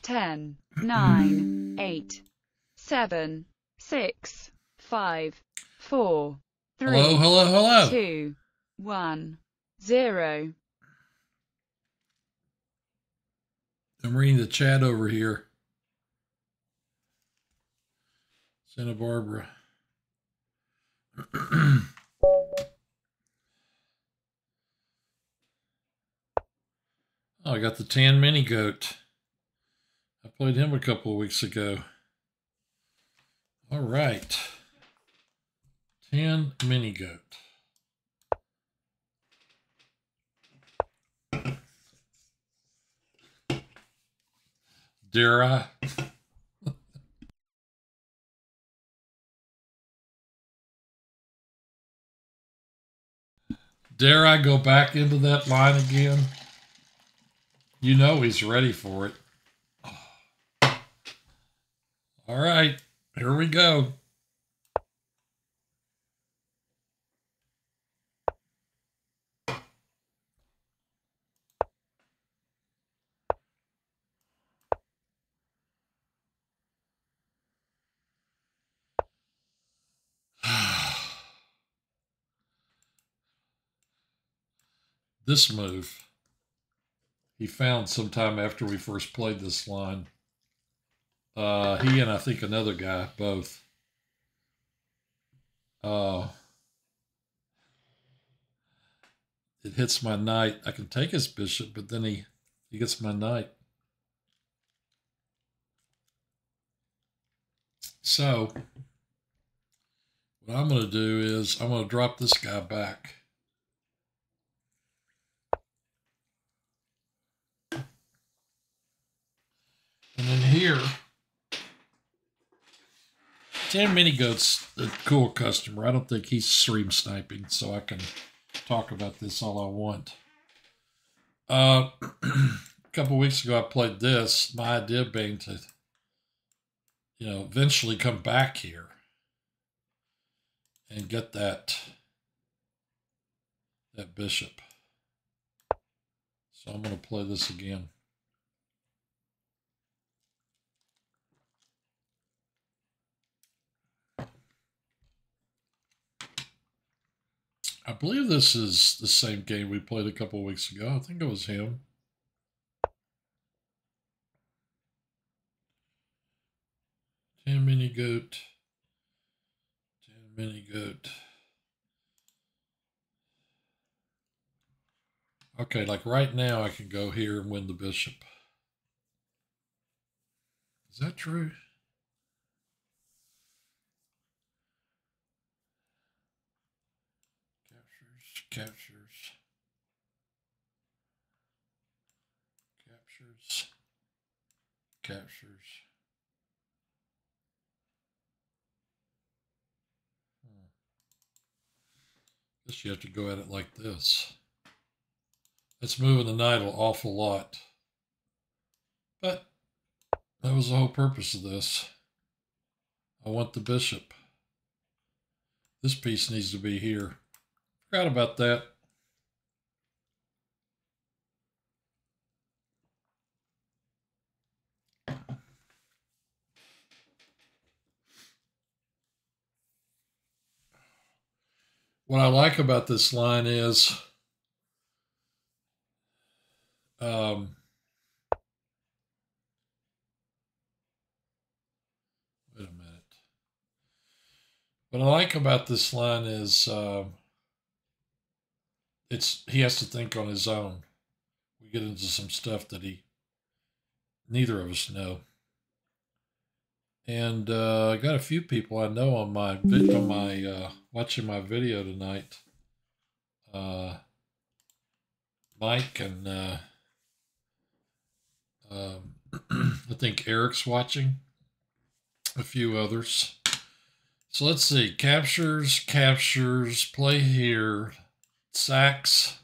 10, 9, 8, 7, 6, 5, 4, 3, hello. 2, 1, 0. I'm reading the chat over here. Santa Barbara. Oh, I got the tan mini goat. I played him a couple of weeks ago. All right. Tan mini goat. Dare I? Dare I go back into that line again? You know he's ready for it. All right, here we go. This move he found sometime after we first played this line. He and I think another guy both. It hits my knight. I can take his bishop, but then he gets my knight. So what I'm going to do is I'm going to drop this guy back. And then here, Tan Mini Goat's a cool customer. I don't think he's stream sniping, so I can talk about this all I want. A couple weeks ago, I played this. My idea being to, eventually come back here and get that bishop. So I'm going to play this again. I believe this is the same game we played a couple of weeks ago. I think it was him. Tan Mini Goat. Tan Mini Goat. Okay, like right now I can go here and win the bishop. Is that true? Captures. Guess you have to go at it like this. That's moving the knight an awful lot. But that was the whole purpose of this. I want the bishop. This piece needs to be here. Forgot about that. What I like about this line is wait a minute. What I like about this line is he has to think on his own. We get into some stuff that neither of us know. And I got a few people I know on my watching my video tonight. Mike and I think Eric's watching. A few others. So let's see. Captures, play here. Sacks.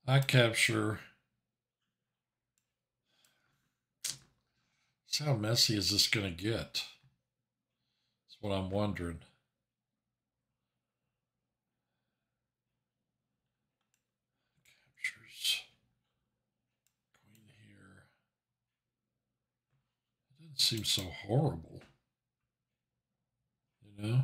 I capture. So how messy is this going to get? That's what I'm wondering. Captures. Queen here. Didn't seem so horrible, you know?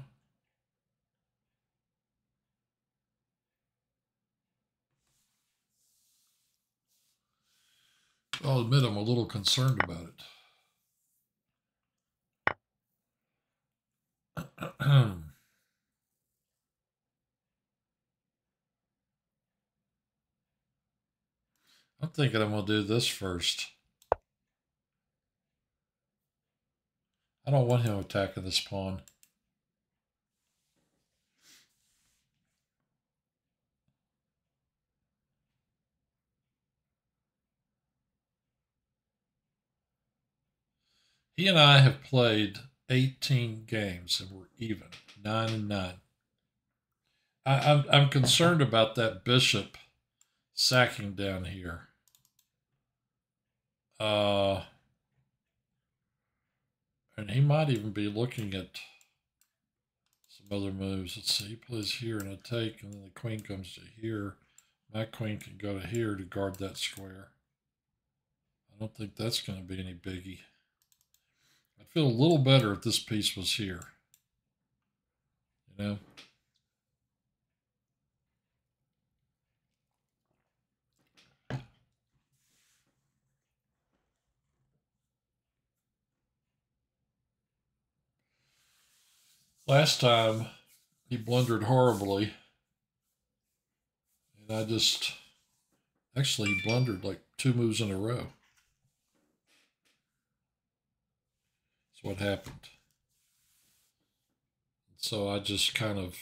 I'll admit I'm a little concerned about it. I'm thinking I'm going to do this first. I don't want him attacking this pawn. He and I have played 18 games and we're even, 9-9. I'm concerned about that bishop sacking down here. And he might even be looking at some other moves. Let's see, he plays here and a take, and then the queen comes to here. My queen can go to here to guard that square. I don't think that's going to be any biggie. I'd feel a little better if this piece was here. You know? Last time, he blundered horribly. And I just... Actually, he blundered like 2 moves in a row. That's what happened. So I just kind of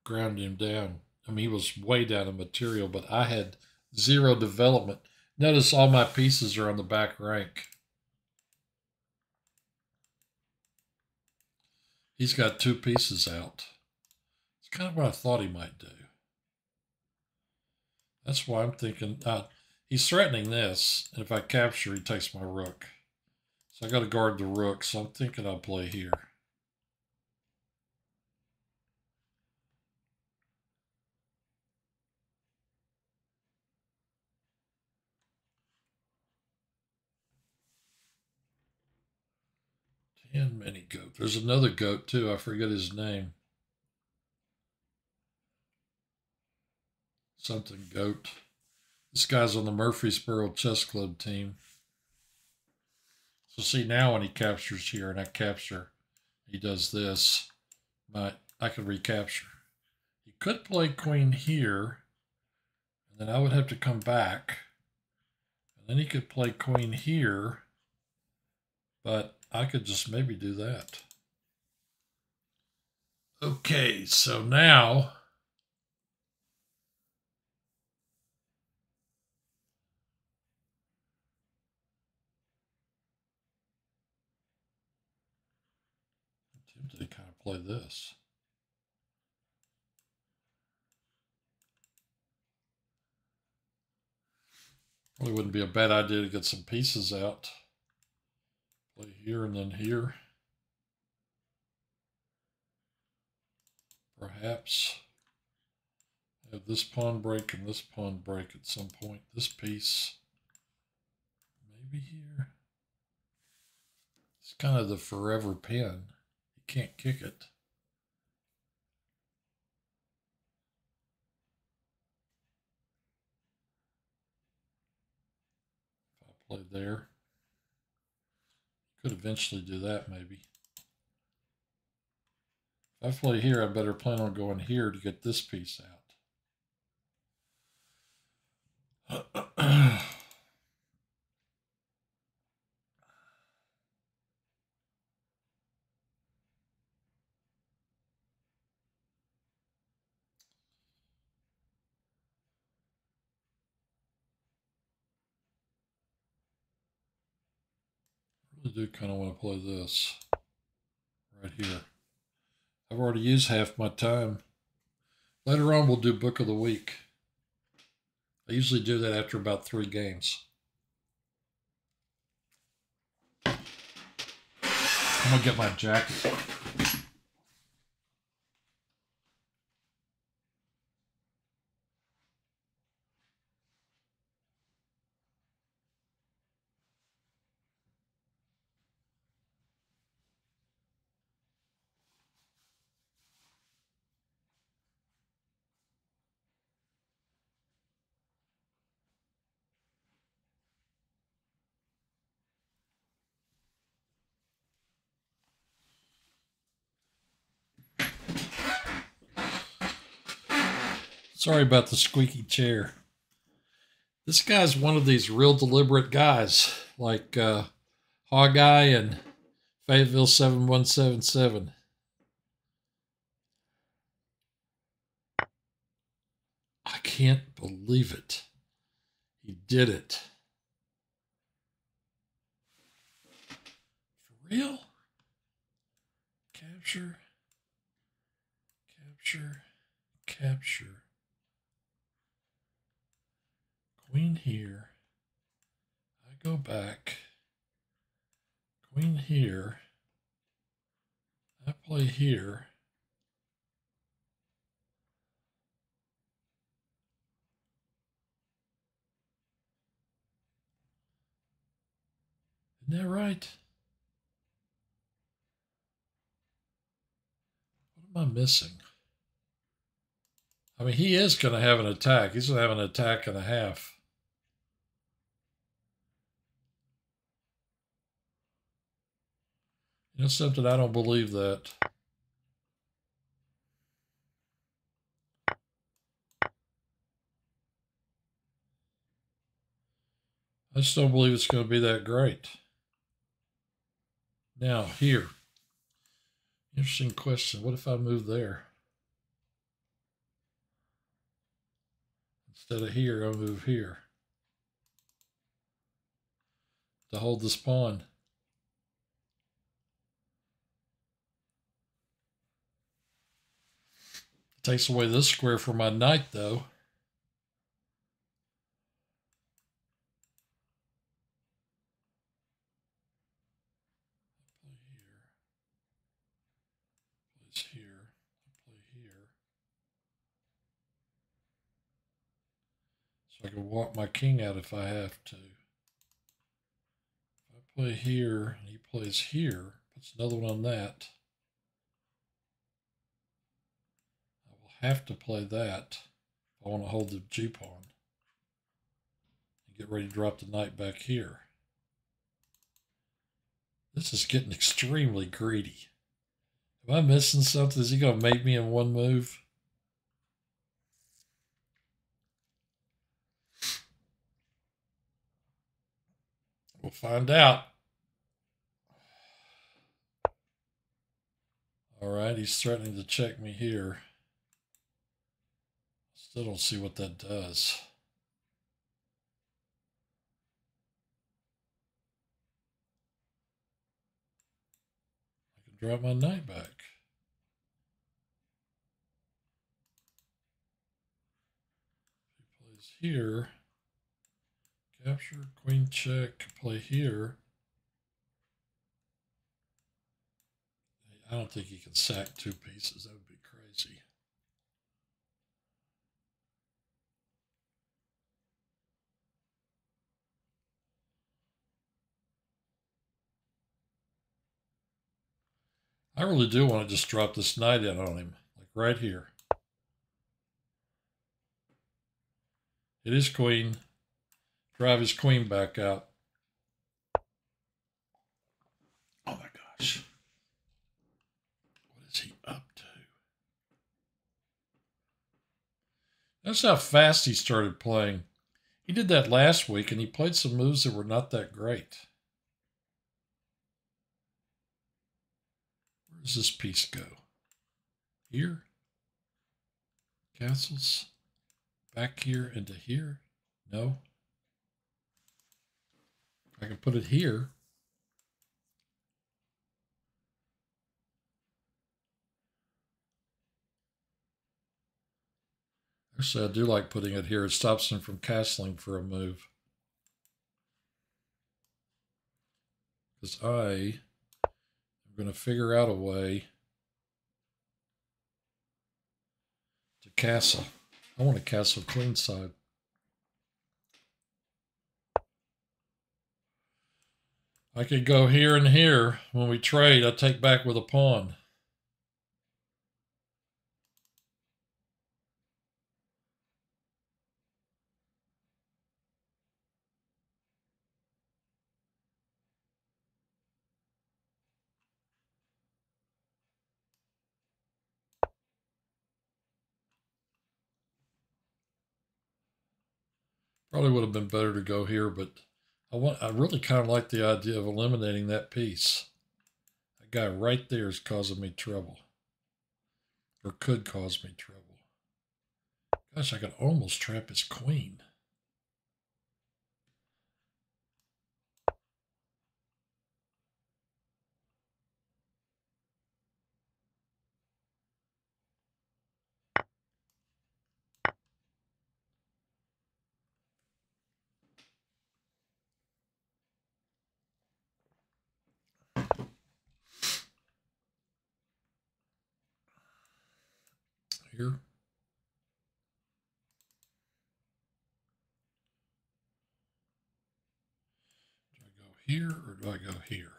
ground him down. I mean, he was way down in material, but I had 0 development. Notice all my pieces are on the back rank. He's got 2 pieces out. It's kind of what I thought he might do. That's why I'm thinking, he's threatening this, and if I capture, he takes my rook. So I got to guard the rook, so I'm thinking I'll play here. And many goat. There's another goat too. I forget his name. Something goat. This guy's on the Murfreesboro Chess Club team. So see, now when he captures here and I capture, he does this. I can recapture. He could play queen here, and then I would have to come back. And then he could play queen here, but I could just maybe do that. Okay, so now I'm tempted to kind of play this. Probably wouldn't be a bad idea to get some pieces out. Play here and then here. Perhaps have this pawn break and this pawn break at some point. This piece, maybe here. It's kind of the forever pin. You can't kick it. If I play there, could eventually do that maybe. If I play here, I better plan on going here to get this piece out. I really do kind of want to play this right here. I've already used half my time. Later on, we'll do Book of the Week. I usually do that after about 3 games. I'm going to get my jacket. Sorry about the squeaky chair. This guy's one of these real deliberate guys, like Hawkeye and Fayetteville 7177. I can't believe it. He did it. For real? Capture. Capture. Capture. Queen here. I go back. Queen here. I play here. Isn't that right? What am I missing? I mean, he is going to have an attack. He's going to have an attack and a half. You know something? I don't believe that. I just don't believe it's going to be that great. Now, here. Interesting question. What if I move there? Instead of here, I'll move here. To hold this pawn. It takes away this square for my knight, though. Here, I play here. So I can walk my king out if I have to. If I play here and he plays here, puts another one on that. I will have to play that if I want to hold the G pawn. And get ready to drop the knight back here. This is getting extremely greedy. Am I missing something? Is he going to make me in one move? We'll find out. All right, he's threatening to check me here. Still don't see what that does. I can drop my knight back. He plays here. Capture, queen check, play here. I don't think he can sack two pieces. That would be crazy. I really do want to just drop this knight in on him, like right here. It is queen. Drive his queen back out. Oh my gosh. What is he up to? That's how fast he started playing. He did that last week, and he played some moves that were not that great. Where does this piece go? Here? Castles? Back here into here? No. I can put it here. Actually, I do like putting it here. It stops him from castling for a move. Because I am going to figure out a way to castle. I want to castle queenside. I could go here and here. When we trade, I take back with a pawn. Probably would have been better to go here, but I really kind of like the idea of eliminating that piece. That guy right there is causing me trouble. Or could cause me trouble. Gosh, I could almost trap his queen. Here. Do I go here or do I go here?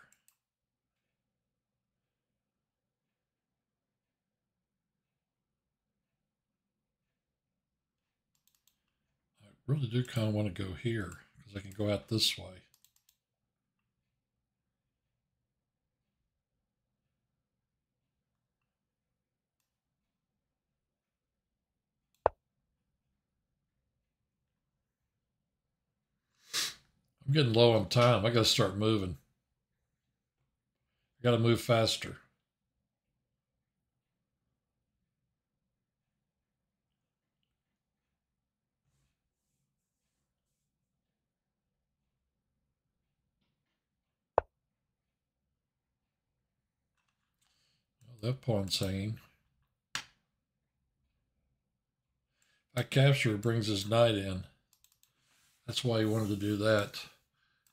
I really do kind of want to go here because I can go out this way. I'm getting low on time. I got to start moving. I got to move faster. Well, that pawn's hanging. If I capture, it brings his knight in. That's why he wanted to do that.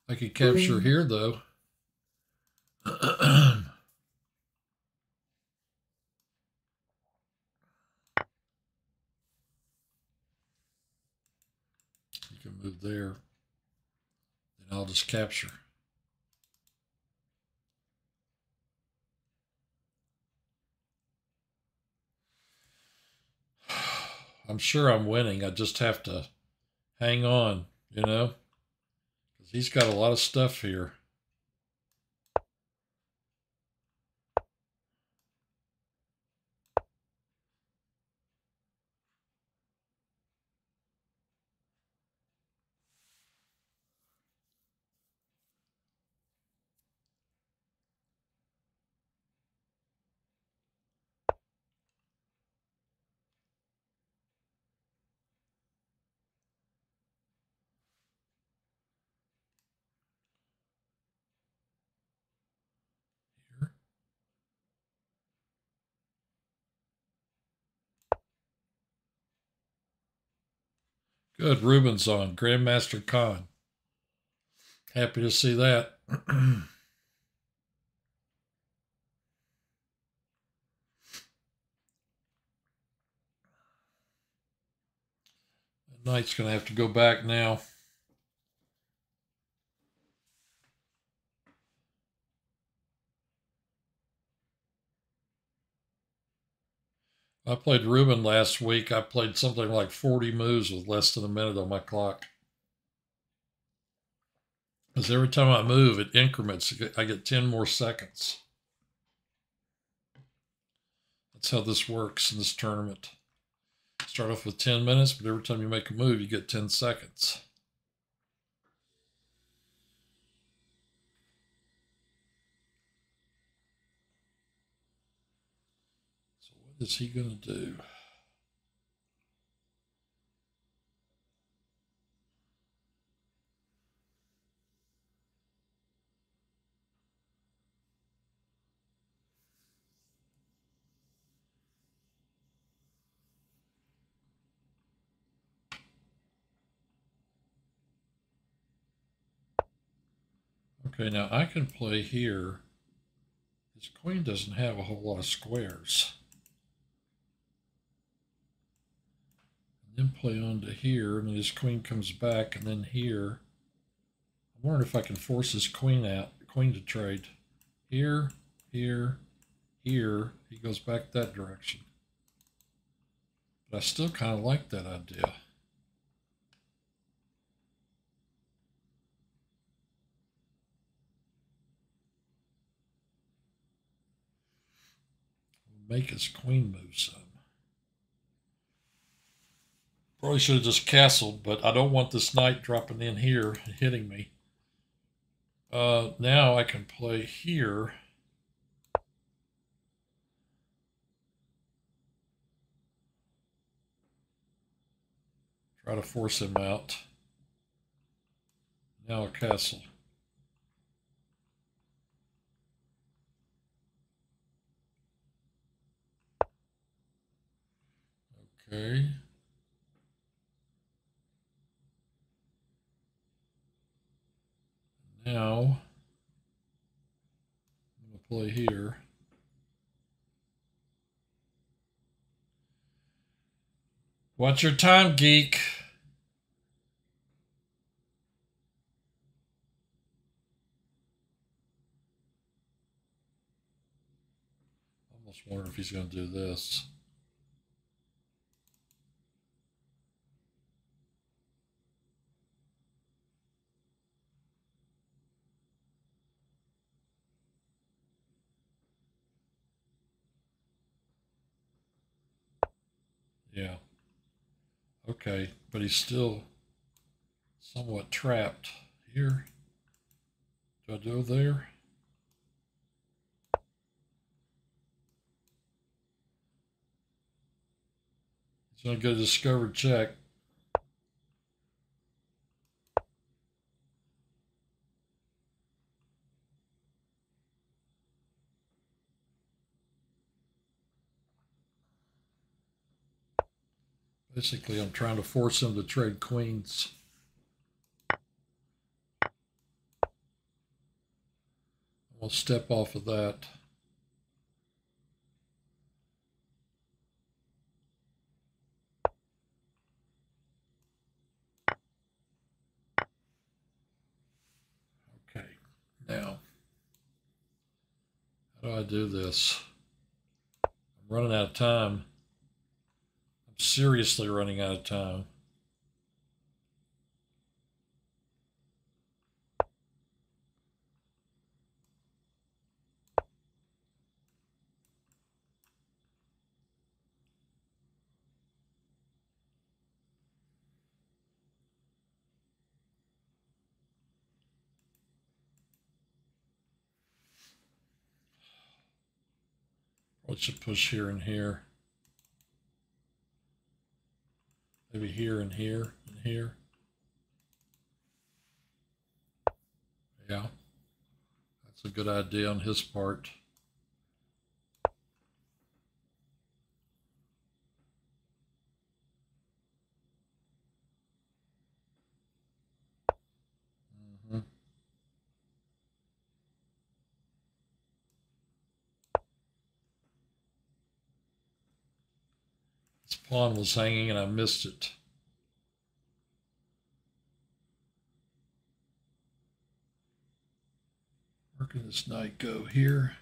I could capture here, though. You can move there. Then I'll just capture. I'm sure I'm winning. I just have to hang on, you know, because he's got a lot of stuff here. Here. Good, Ruben's on. Grandmaster Khan. Happy to see that. The knight's going to have to go back now. I played Ruben last week. I played something like 40 moves with less than a minute on my clock. Because every time I move, it increments. I get 10 more seconds. That's how this works in this tournament. Start off with 10 minutes, but every time you make a move, you get 10 seconds. So what is he going to do? Okay, now I can play here. His queen doesn't have a whole lot of squares. And then play on to here, and then his queen comes back, and then here. I'm wondering if I can force his queen to trade. Here, here, here. He goes back that direction. But I still kind of like that idea. Make his queen move some. Probably should have just castled, but I don't want this knight dropping in here and hitting me. Now I can play here. Try to force him out. Now a castle. Okay. Now I'm going to play here. What's your time, geek? I almost wonder if he's going to do this. Yeah. Okay, but he's still somewhat trapped here. Do I go there? He's going to get a discovered check. Basically, I'm trying to force him to trade queens. We'll step off of that. Okay, now, how do I do this? I'm running out of time. I'm seriously running out of time. What should push here and here? Maybe here and here and here. Yeah, that's a good idea on his part. This pawn was hanging and I missed it. Where can this knight go? Here.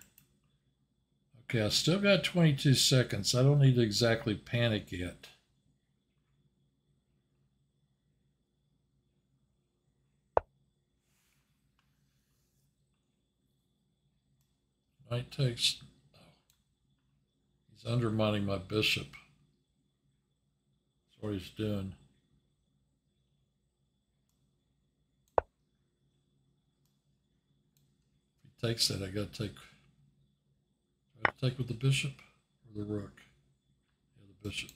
Okay, I still got 22 seconds. I don't need to exactly panic yet. Knight takes. Oh, he's undermining my bishop. That's what he's doing. If he takes that, I got to take. Do I have to take with the bishop or the rook? Yeah, the bishop.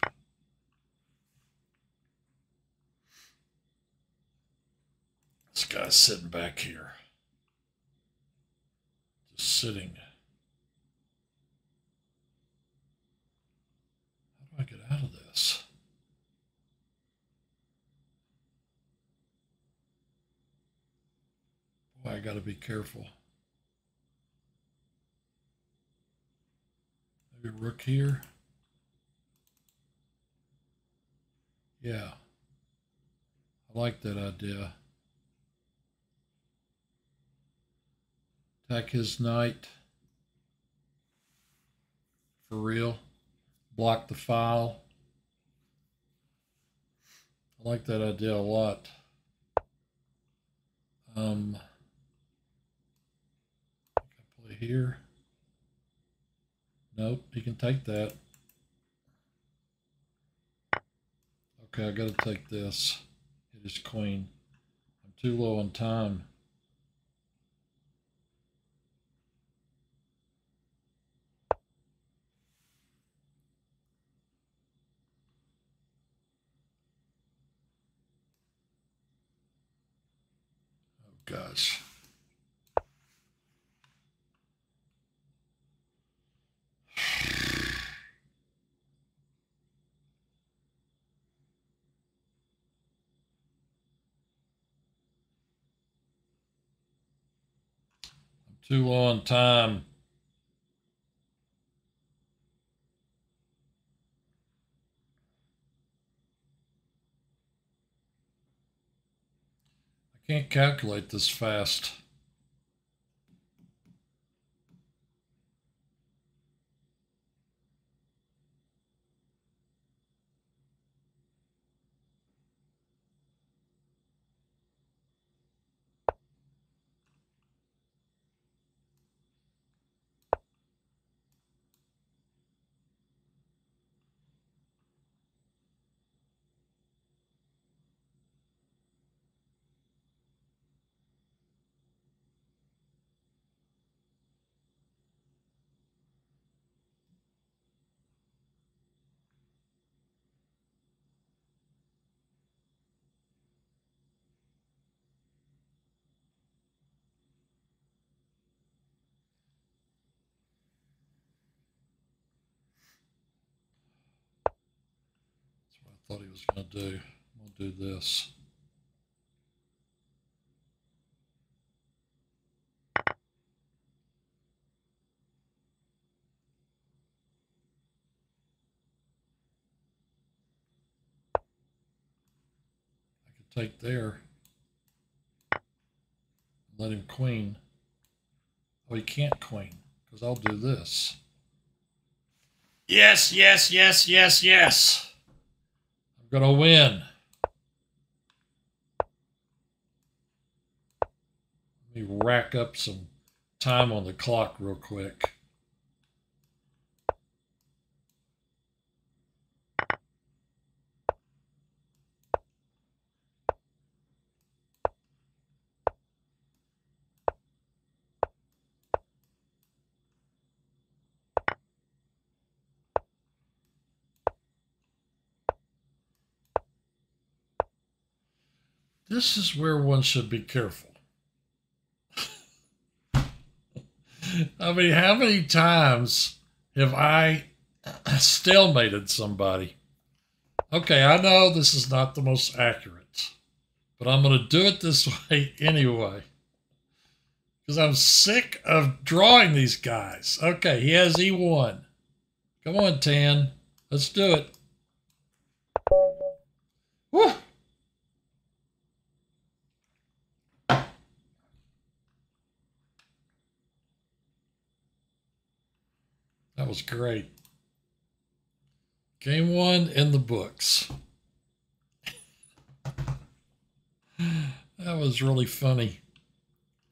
This guy's sitting back here. Just sitting. How do I get out of this? Boy, I got to be careful. Maybe rook here. Yeah. I like that idea. Attack his knight. For real. Block the file. I like that idea a lot. I play here. Nope, he can take that. Okay, I gotta take this. It is queen. I'm too low on time. Oh gosh. I'm too low on time. I can't calculate this fast. That's what I thought he was going to do. I'm going to do this. I could take there. Let him queen. Oh, he can't queen because I'll do this. Yes, yes, yes, yes, yes. I'm going to win. Let me rack up some time on the clock real quick. This is where one should be careful. I mean, how many times have I stalemated somebody? Okay, I know this is not the most accurate, but I'm going to do it this way anyway. Because I'm sick of drawing these guys. Okay, he has E1. Come on, Tan. Let's do it. Woo! That was great. Game 1 in the books. That was really funny.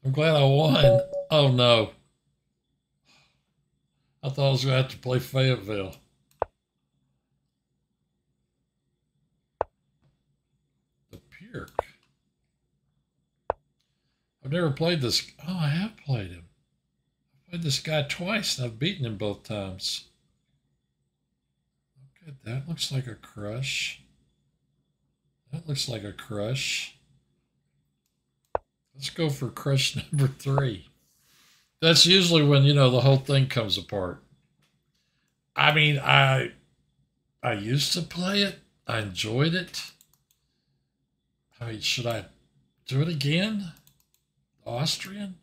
I'm glad I won. Oh, no. I thought I was going to have to play Fayetteville. The Pirk. I've never played this. Oh, I have played him. I've played this guy twice, and I've beaten him both times. Okay, that looks like a crush. That looks like a crush. Let's go for crush number 3. That's usually when, you know, the whole thing comes apart. I mean, I used to play it. I enjoyed it. I mean, should I do it again? Austrian?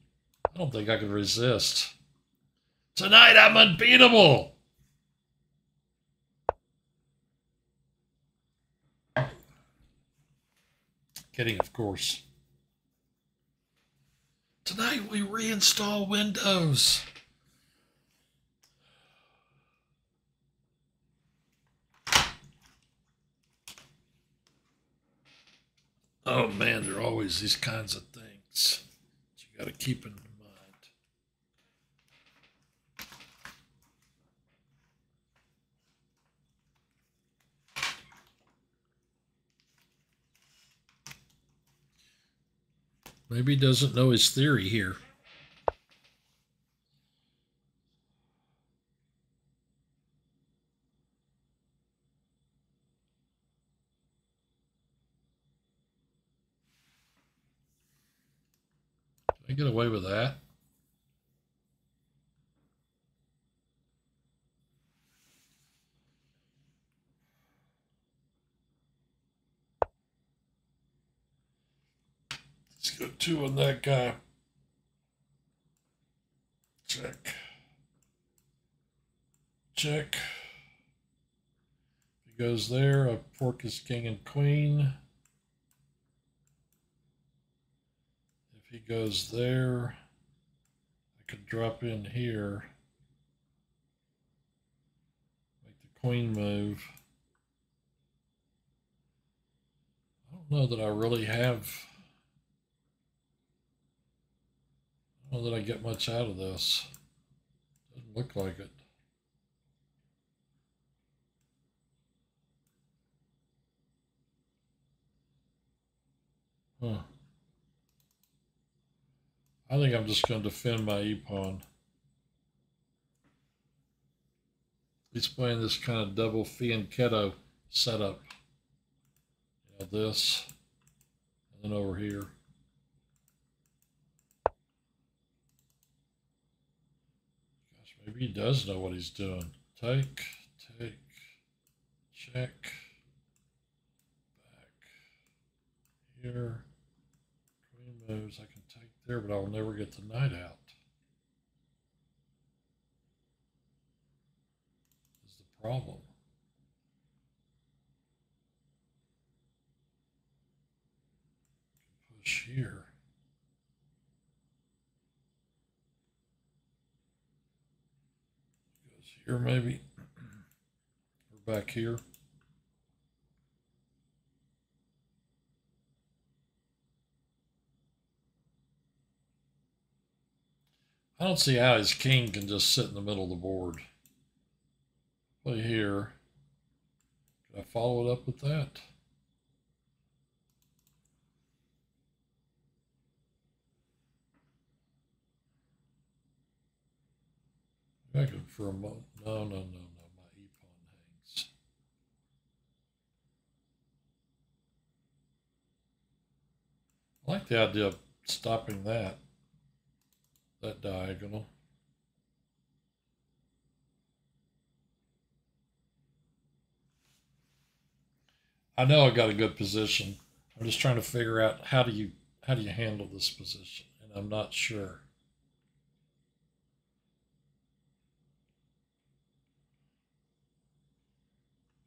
I don't think I could resist. Tonight I'm unbeatable. Kidding, of course. Tonight we reinstall Windows. Oh man, there are always these kinds of things that you got to keep in mind. Maybe he doesn't know his theory here. Can I get away with that? Let's go 2 on that guy. Check. Check. If he goes there, I fork his king and queen. If he goes there, I could drop in here. Make the queen move. I don't know that I really have. I don't know that I get much out of this. Doesn't look like it. Huh. I think I'm just going to defend my e-pawn. He's playing this kind of double fianchetto setup. You know, this, and then over here. Gosh, maybe he does know what he's doing. Take, check, back here. Queen moves, I can take there, but I'll never get the knight out. Is the problem. Push here. Goes here maybe. Or back here. I don't see how his king can just sit in the middle of the board. Play here. Can I follow it up with that? I could for a moment. No. My e-pawn hangs. I like the idea of stopping that diagonal. I know I got a good position. I'm just trying to figure out how do you handle this position, and I'm not sure.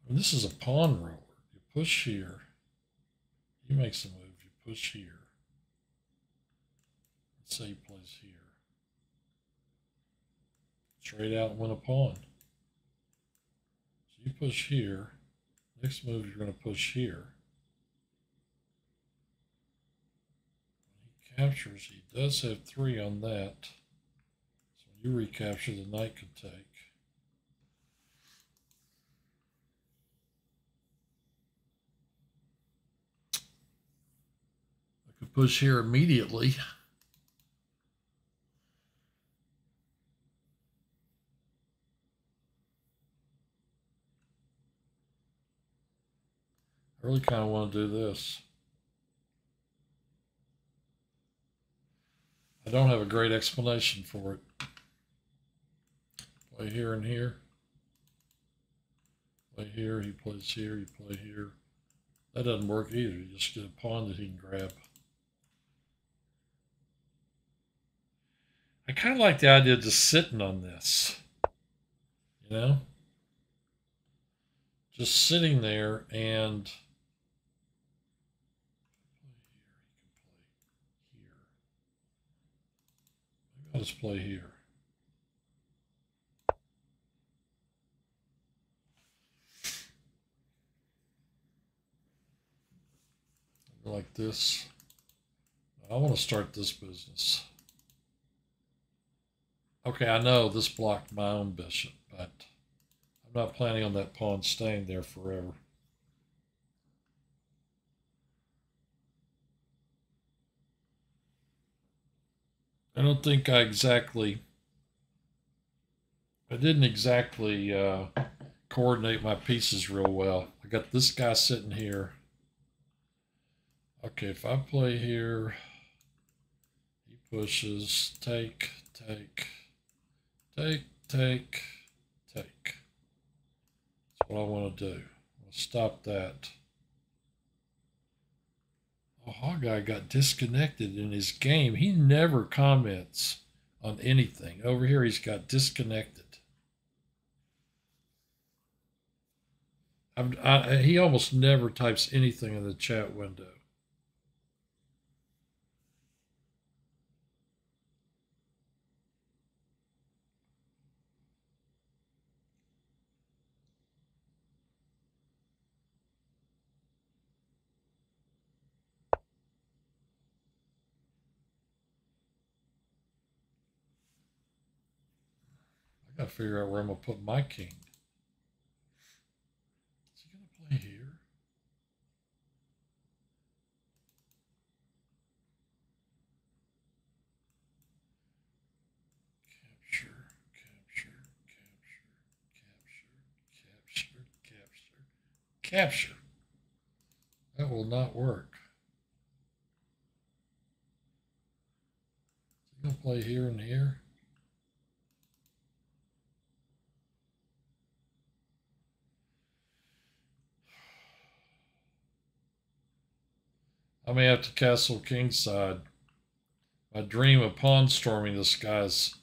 I mean, this is a pawn roller. You push here. He makes a move. You push here. Let's say he plays here. Trade out and win a pawn. So you push here. Next move, you're going to push here. When he captures, he does have 3 on that. So when you recapture, the knight could take. I could push here immediately. I really kind of want to do this. I don't have a great explanation for it. Play here and here. Play here, he plays here, you play here. That doesn't work either. You just get a pawn that he can grab. I kind of like the idea of just sitting on this. You know? Just sitting there and I'll just play here. Like this. I want to start this business. Okay, I know this blocked my own bishop, but I'm not planning on that pawn staying there forever. I don't think I didn't exactly coordinate my pieces real well. I got this guy sitting here. Okay, if I play here, he pushes, take, take, take, take, take. That's what I want to do. I'll stop that. Oh, Hawkeye got disconnected in his game. He never comments on anything. Over here, he's got disconnected. He almost never types anything in the chat window. I gotta figure out where I'm gonna put my king. Is he gonna play here? Capture, capture, capture, capture, capture, capture. That will not work. Is he gonna play here and here? I may have to castle kingside. My dream of pawn storming this guy's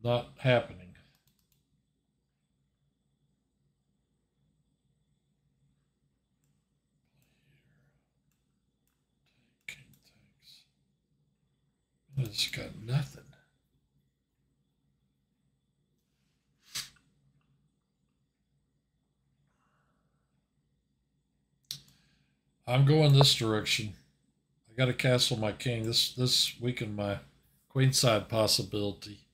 not happening. King takes. It's got nothing. I'm going this direction. I got to castle my king. This weakened my queenside possibility.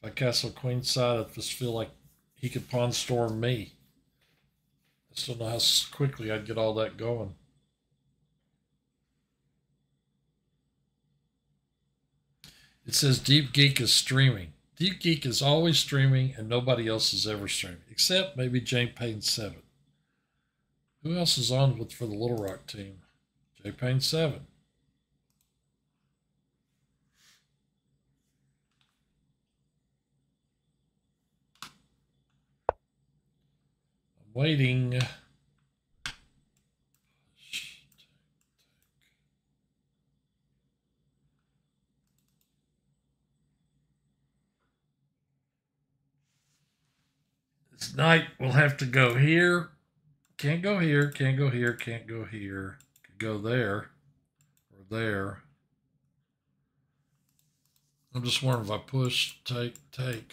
If I castle queenside, I just feel like he could pawn storm me. I still don't know how quickly I'd get all that going. It says Deep Geek is streaming. Deep Geek is always streaming, and nobody else is ever streaming, except maybe Jane Payne 7. Who else is on for the Little Rock team? J Payne 7. I'm waiting. This knight will have to go here. Can't go here, can't go here, can't go here. Could go there or there. I'm just wondering if I push, take. The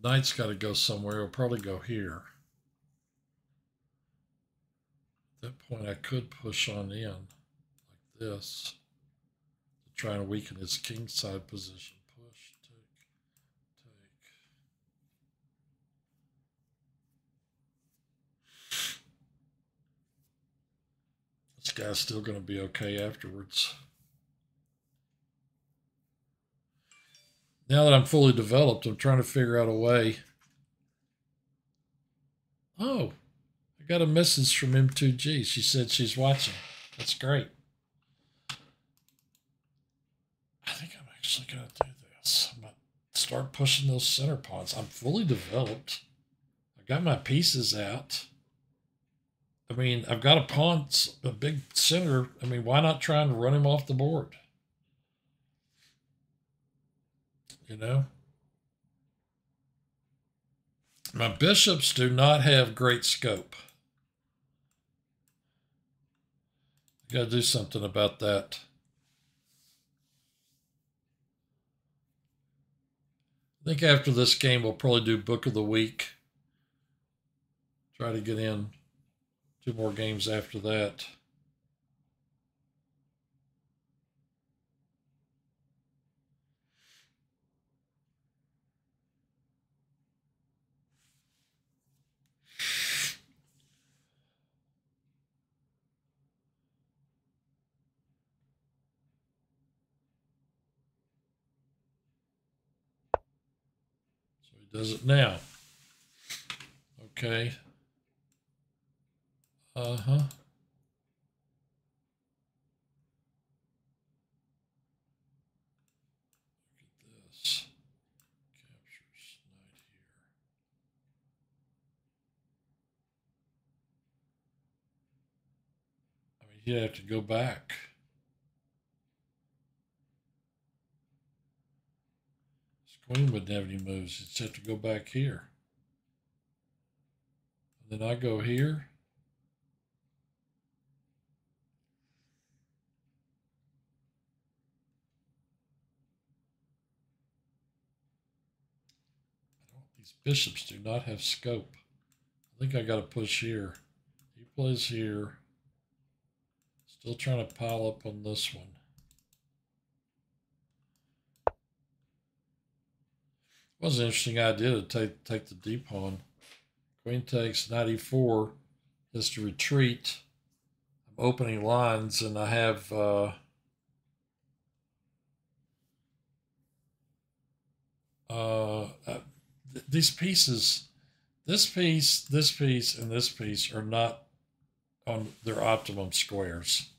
knight's got to go somewhere. It'll probably go here. At that point, I could push on in like this to try and weaken his kingside position. Push, take. This guy's still going to be okay afterwards. Now that I'm fully developed, I'm trying to figure out a way. Oh, I got a message from M2G. She said she's watching. That's great. I think I'm actually going to do this. I'm going to start pushing those center pawns. I'm fully developed. I got my pieces out. I mean, I've got a pawn, a big center. I mean, why not try and run him off the board? You know? My bishops do not have great scope. I got to do something about that. I think after this game, we'll probably do Book of the Week. Try to get in 2 more games after that. It does it now. Okay. Uh-huh. Look at this. Captures knight here. I mean, he'd have to go back. His queen wouldn't have any moves. He'd have to go back here. And then I go here. These bishops do not have scope. I think I got to push here. He plays here. Still trying to pile up on this one. It was an interesting idea to take the d pawn. Queen takes, knight e4, has to retreat. I'm opening lines, and I have these pieces, this piece, and this piece are not on their optimum squares.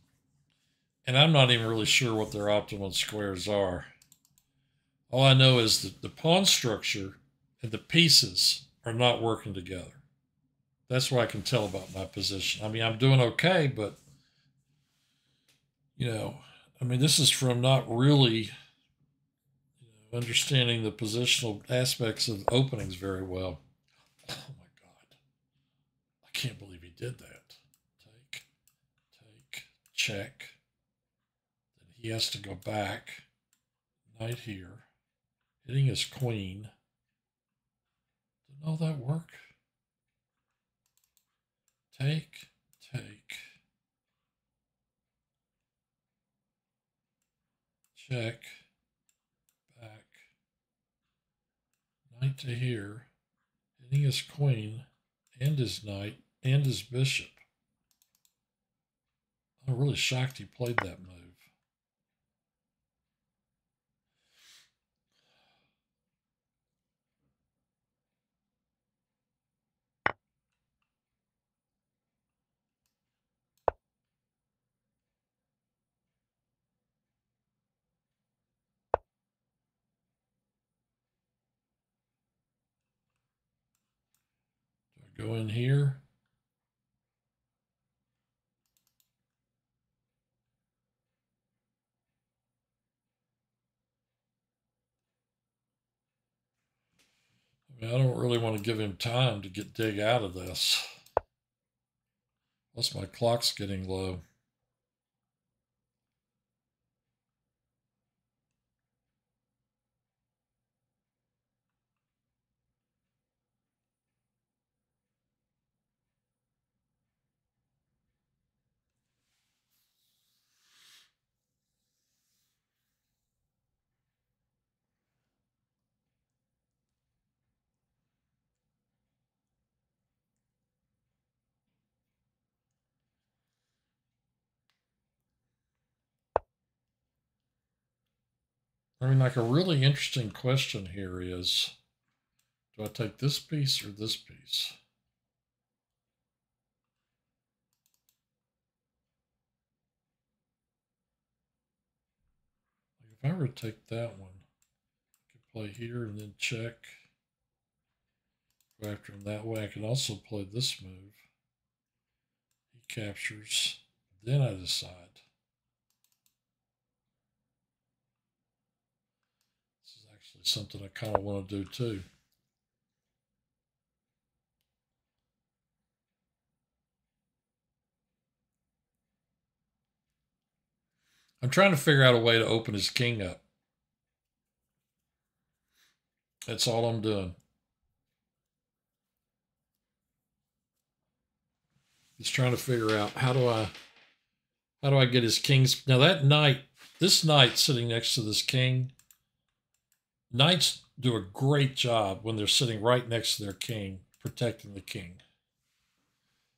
And I'm not even really sure what their optimum squares are. All I know is that the pawn structure and the pieces are not working together. That's what I can tell about my position. I mean, I'm doing okay, but, you know, I mean, this is from not really understanding the positional aspects of openings very well. Oh, my God. I can't believe he did that. Take, check. Then he has to go back. Knight here. Hitting his queen. Didn't all that work? Take. Check. Back. Knight to here. Hitting his queen and his knight and his bishop. I'm really shocked he played that move. Do I go in here? I mean, I don't really want to give him time to dig out of this. Plus my clock's getting low. I mean, like a really interesting question here is, do I take this piece or this piece? Like if I were to take that one, I could play here and then check. Go after him that way. I can also play this move. He captures. Then I decide. This is actually something I kind of want to do too. I'm trying to figure out a way to open his king up. That's all I'm doing. He's trying to figure out how do I get his kings. Now that knight, this knight sitting next to this king, knights do a great job when they're sitting right next to their king, protecting the king.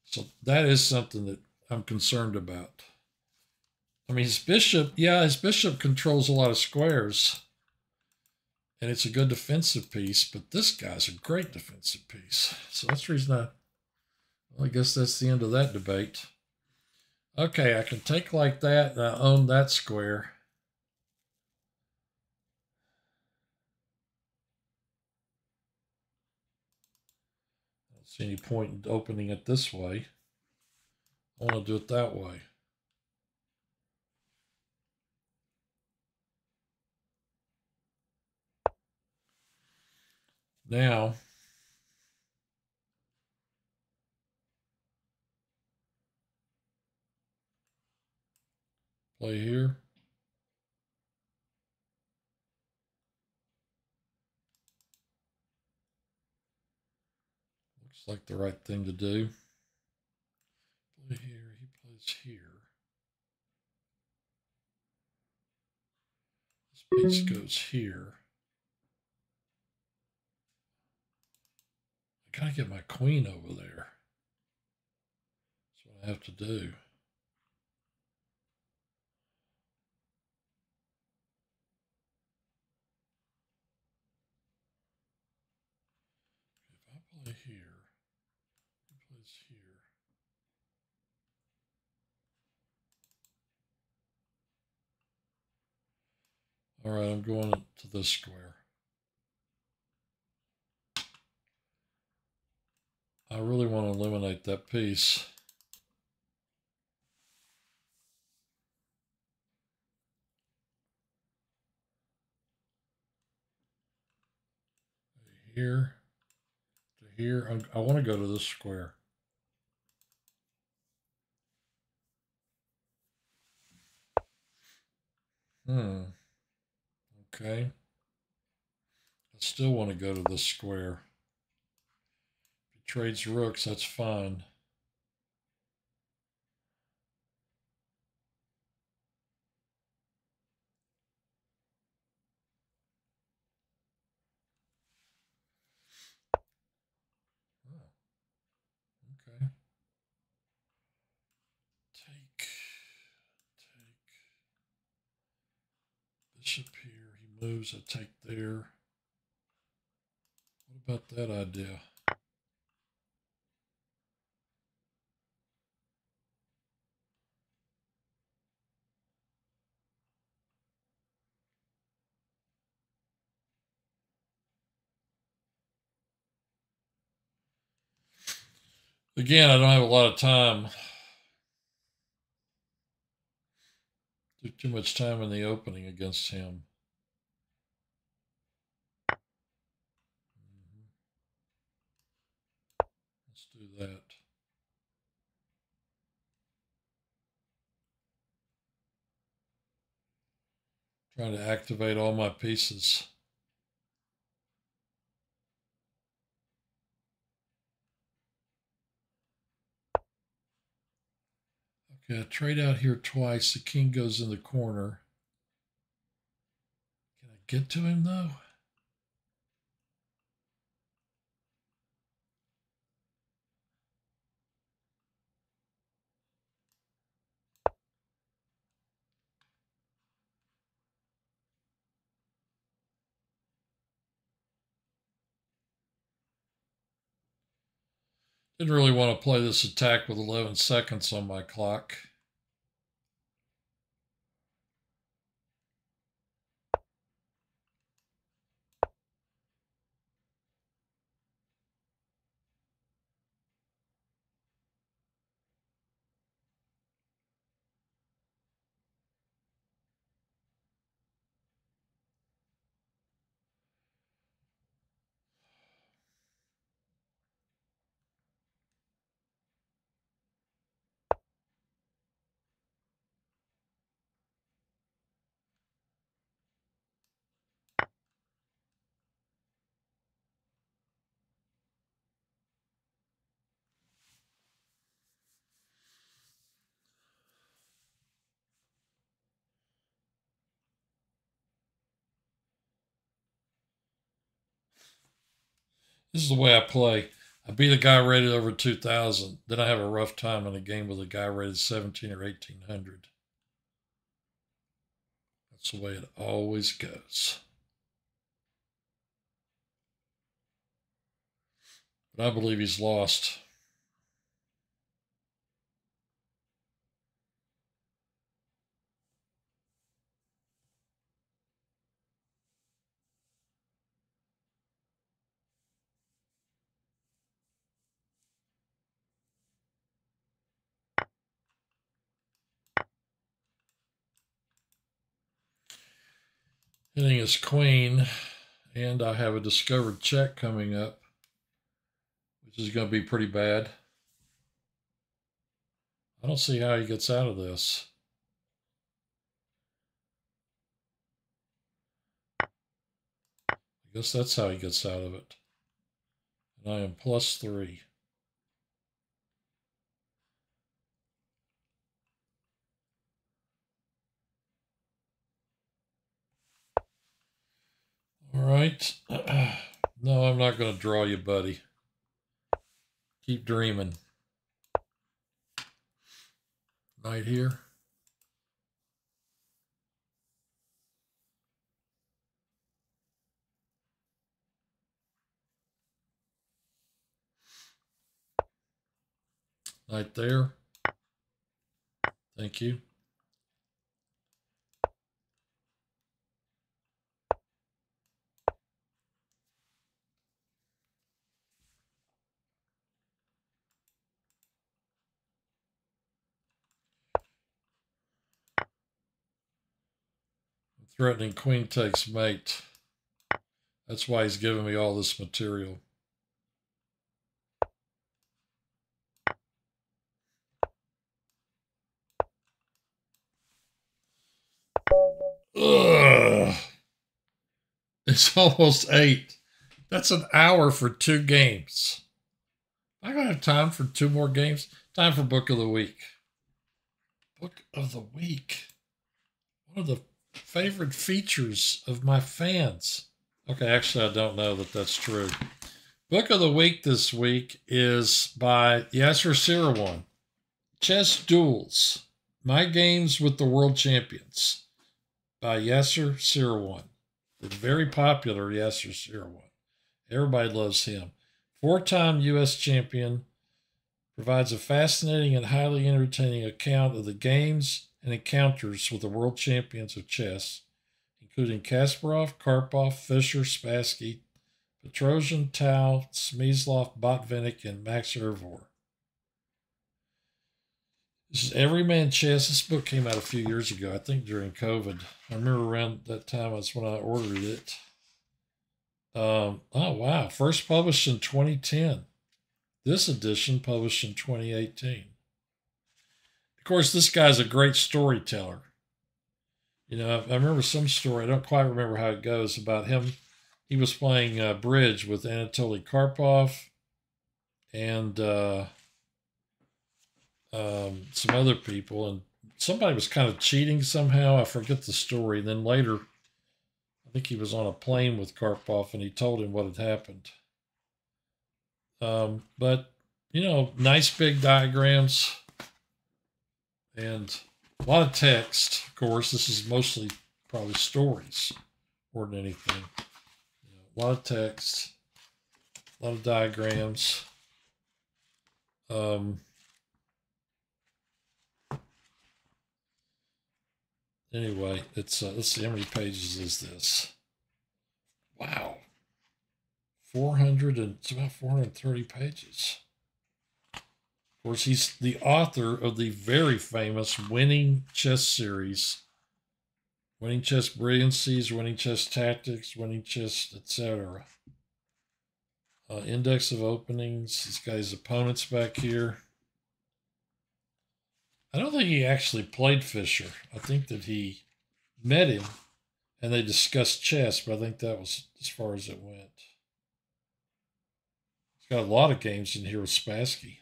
So that is something that I'm concerned about. I mean, his bishop controls a lot of squares. And it's a good defensive piece, but this guy's a great defensive piece. So that's the reason I guess that's the end of that debate. Okay, I can take like that, and I own that square. I don't see any point in opening it this way. I want to do it that way. Now, play here. Looks like the right thing to do. Play here, he plays here. This piece goes here. I gotta get my queen over there. That's what I have to do. If I play here, he plays here. All right, I'm going to this square. I really want to eliminate that piece. Here to here. I want to go to this square. Okay. I still want to go to this square. If he trades rooks, that's fine. Okay. Take. Bishop here. He moves. I take there. What about that idea? Again, I don't have a lot of time. Too much time in the opening against him. Let's do that. Trying to activate all my pieces. Okay, I trade out here twice. The king goes in the corner. Can I get to him though? Didn't really want to play this attack with 11 seconds on my clock. This is the way I play. I beat a guy rated over 2,000. Then I have a rough time in a game with a guy rated 17 or 1,800. That's the way it always goes. But I believe he's lost. Hitting his queen, and I have a discovered check coming up, which is going to be pretty bad. I don't see how he gets out of this. I guess that's how he gets out of it. And I am +3. All right. No, I'm not going to draw you, buddy. Keep dreaming. Knight here. Knight there. Thank you. Threatening queen takes mate. That's why he's giving me all this material. Ugh. It's almost 8. That's an hour for 2 games. I don't have time for 2 more games. Time for Book of the Week. Book of the Week. One of the favorite features of my fans. Okay, actually, I don't know that that's true. Book of the Week this week is by Yasser Seirawan. Chess Duels. My Games with the World Champions by Yasser Seirawan. The very popular Yasser Seirawan. Everybody loves him. 4-time U.S. champion. Provides a fascinating and highly entertaining account of the games and encounters with the world champions of chess, including Kasparov, Karpov, Fischer, Spassky, Petrosian, Tao, Smyslov, Botvinnik, and Max Ervor. This is Everyman Chess. This book came out a few years ago, I think during COVID. I remember around that time was when I ordered it. Oh, wow. First published in 2010. This edition published in 2018. Of course, this guy's a great storyteller. You know, I remember some story, I don't quite remember how it goes, about him. He was playing bridge with Anatoly Karpov and some other people, and somebody was kind of cheating somehow. I forget the story. And then later, I think he was on a plane with Karpov, and he told him what had happened. But, you know, nice big diagrams and a lot of text. Of course, this is mostly probably stories more than anything. You know, a lot of text, a lot of diagrams. Anyway, it's let's see, how many pages is this? Wow. It's about 430 pages. Of course, he's the author of the very famous Winning Chess series. Winning Chess Brilliancies, Winning Chess Tactics, Winning Chess, etc. Index of openings. He's got his opponents back here. I don't think he actually played Fischer. I think that he met him and they discussed chess, but I think that was as far as it went. He's got a lot of games in here with Spassky.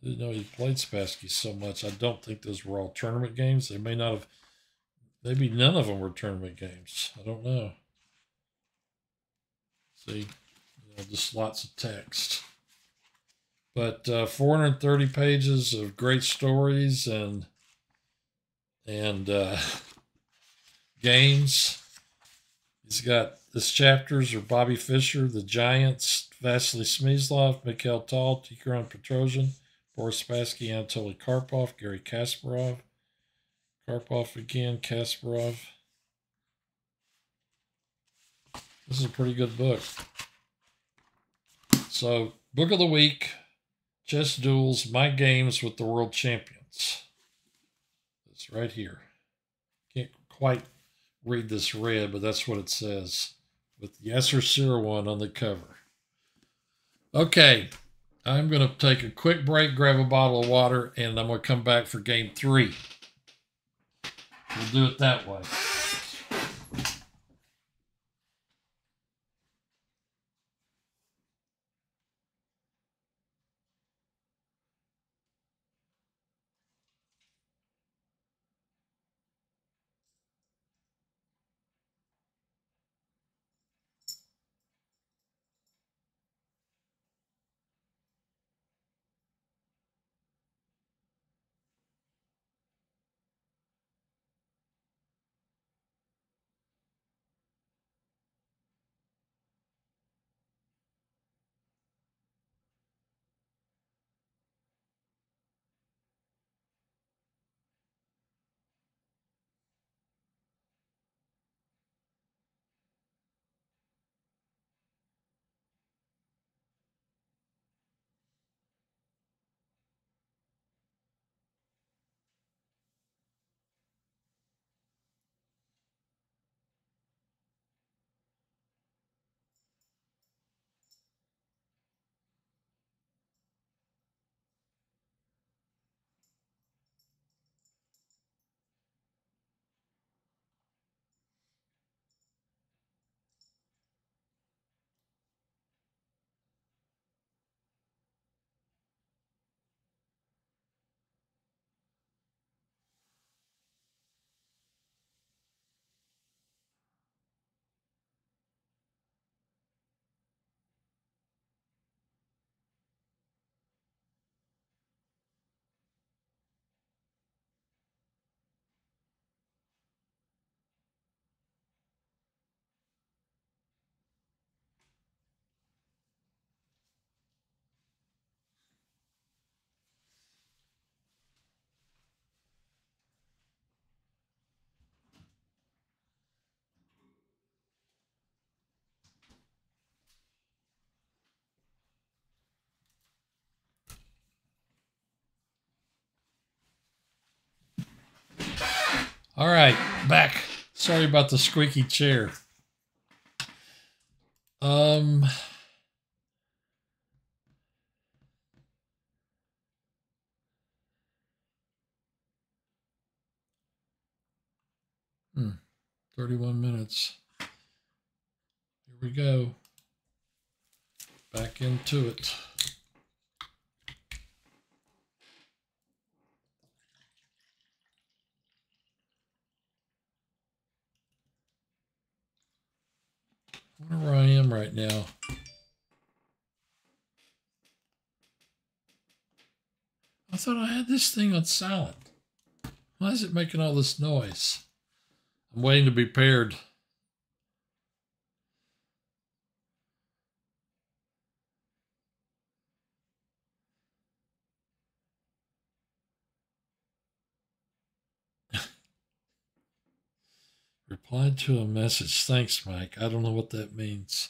I didn't know he played Spassky so much. I don't think those were all tournament games. They may not have, maybe none of them were tournament games. I don't know. See, you know, just lots of text. But 430 pages of great stories and games. He's got, his chapters are Bobby Fischer, the Giants, Vasily Smyslov, Mikhail Tal, Tigran Petrosian, Boris Spassky, Anatoly Karpov, Gary Kasparov, Karpov again, Kasparov. This is a pretty good book. So, book of the week, Chess Duels, My Games with the World Champions. It's right here. Can't quite read this red, but that's what it says with Yasser Seirawan on the cover. Okay, I'm going to take a quick break, grab a bottle of water, and I'm going to come back for game 3. We'll do it that way. All right, back. Sorry about the squeaky chair. 31 minutes. Here we go. Back into it. I wonder where I am right now. I thought I had this thing on silent. Why is it making all this noise? I'm waiting to be paired. Replied to a message. Thanks, Mike. I don't know what that means.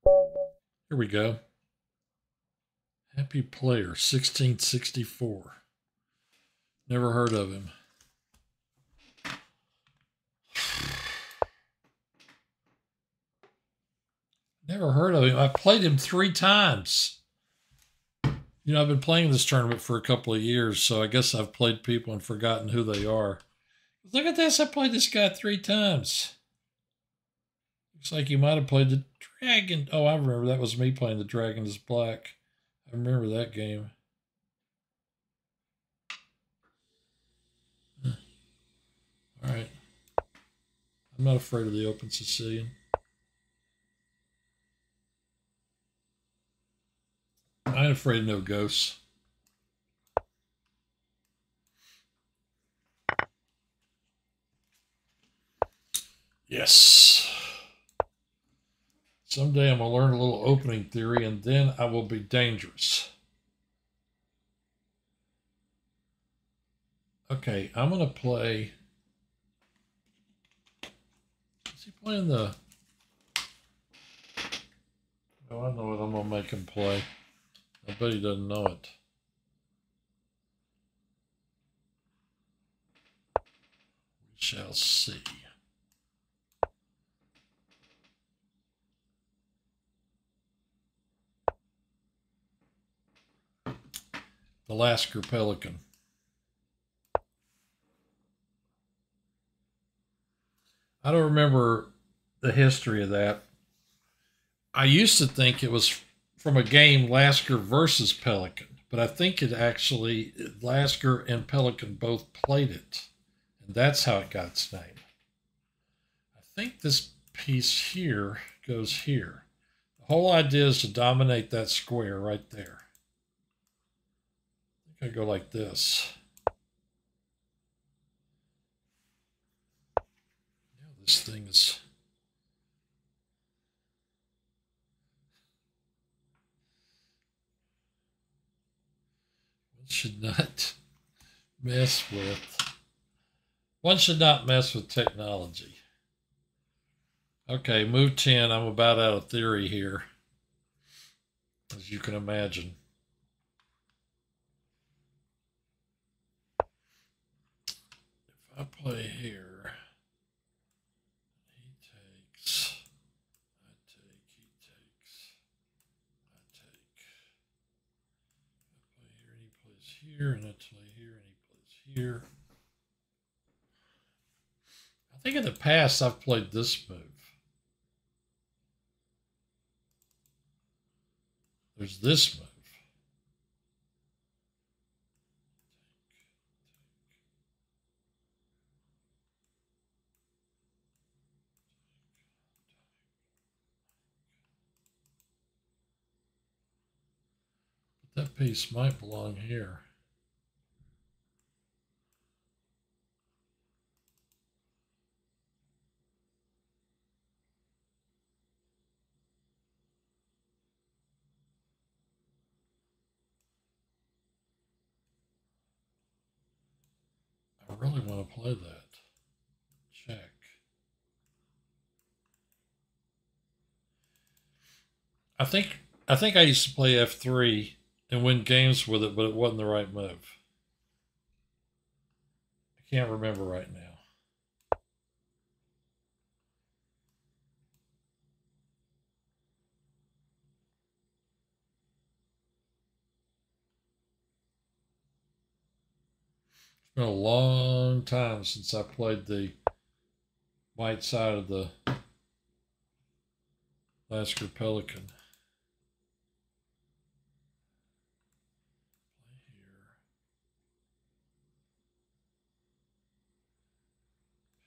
Here we go. Happy Player, 1664. Never heard of him. Never heard of him. I played him 3 times. You know, I've been playing this tournament for a couple of years, so I guess I've played people and forgotten who they are. Look at this. I played this guy 3 times. Looks like you might have played the Dragon. Oh, I remember. That was me playing the Dragon is Black. I remember that game. All right. I'm not afraid of the Open Sicilian. I ain't afraid of no ghosts. Yes. Someday I'm going to learn a little opening theory, and then I will be dangerous. Okay, I'm going to play... Is he playing the... Oh, I know what I'm going to make him play. I bet he doesn't know it. We shall see. The Lasker Pelican. I don't remember the history of that. I used to think it was from a game Lasker versus Pelican, but I think it actually, Lasker and Pelican both played it, and that's how it got its name. I think this piece here goes here. The whole idea is to dominate that square right there. I think I go like this. Yeah, this thing is... One should not mess with... One should not mess with technology. Okay, move 10. I'm about out of theory here, as you can imagine. If I play here, he takes, I take, he takes, I take. I play here and he plays here, and I play here and he plays here. I think in the past I've played this move. There's this move. But that piece might belong here. I really want to play that. Check. I think I used to play F3 and win games with it, but it wasn't the right move. I can't remember right now. It's been a long time since I played the white side of the Lasker Pelican. Play here.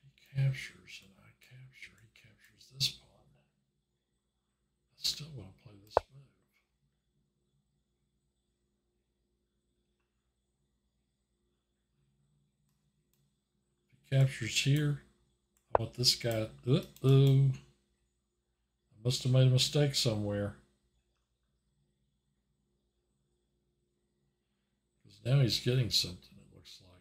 He captures and I capture. He captures this pawn. I still want to play this move. If he captures here, I want this guy. Uh-oh. I must have made a mistake somewhere. Because now he's getting something, it looks like.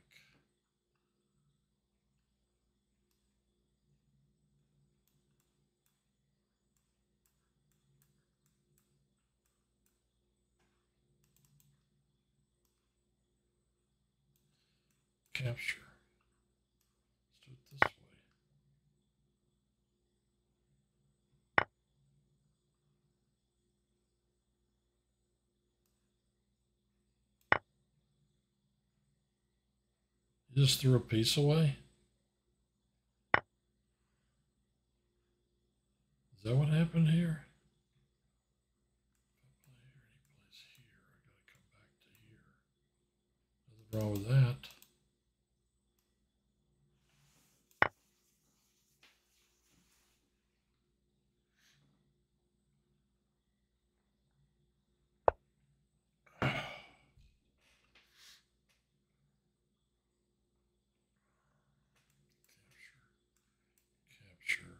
Capture. Let's do it this way. You just threw a piece away? Is that what happened here? If I play here and he plays here, I gotta come back to here. Nothing wrong with that. Capture.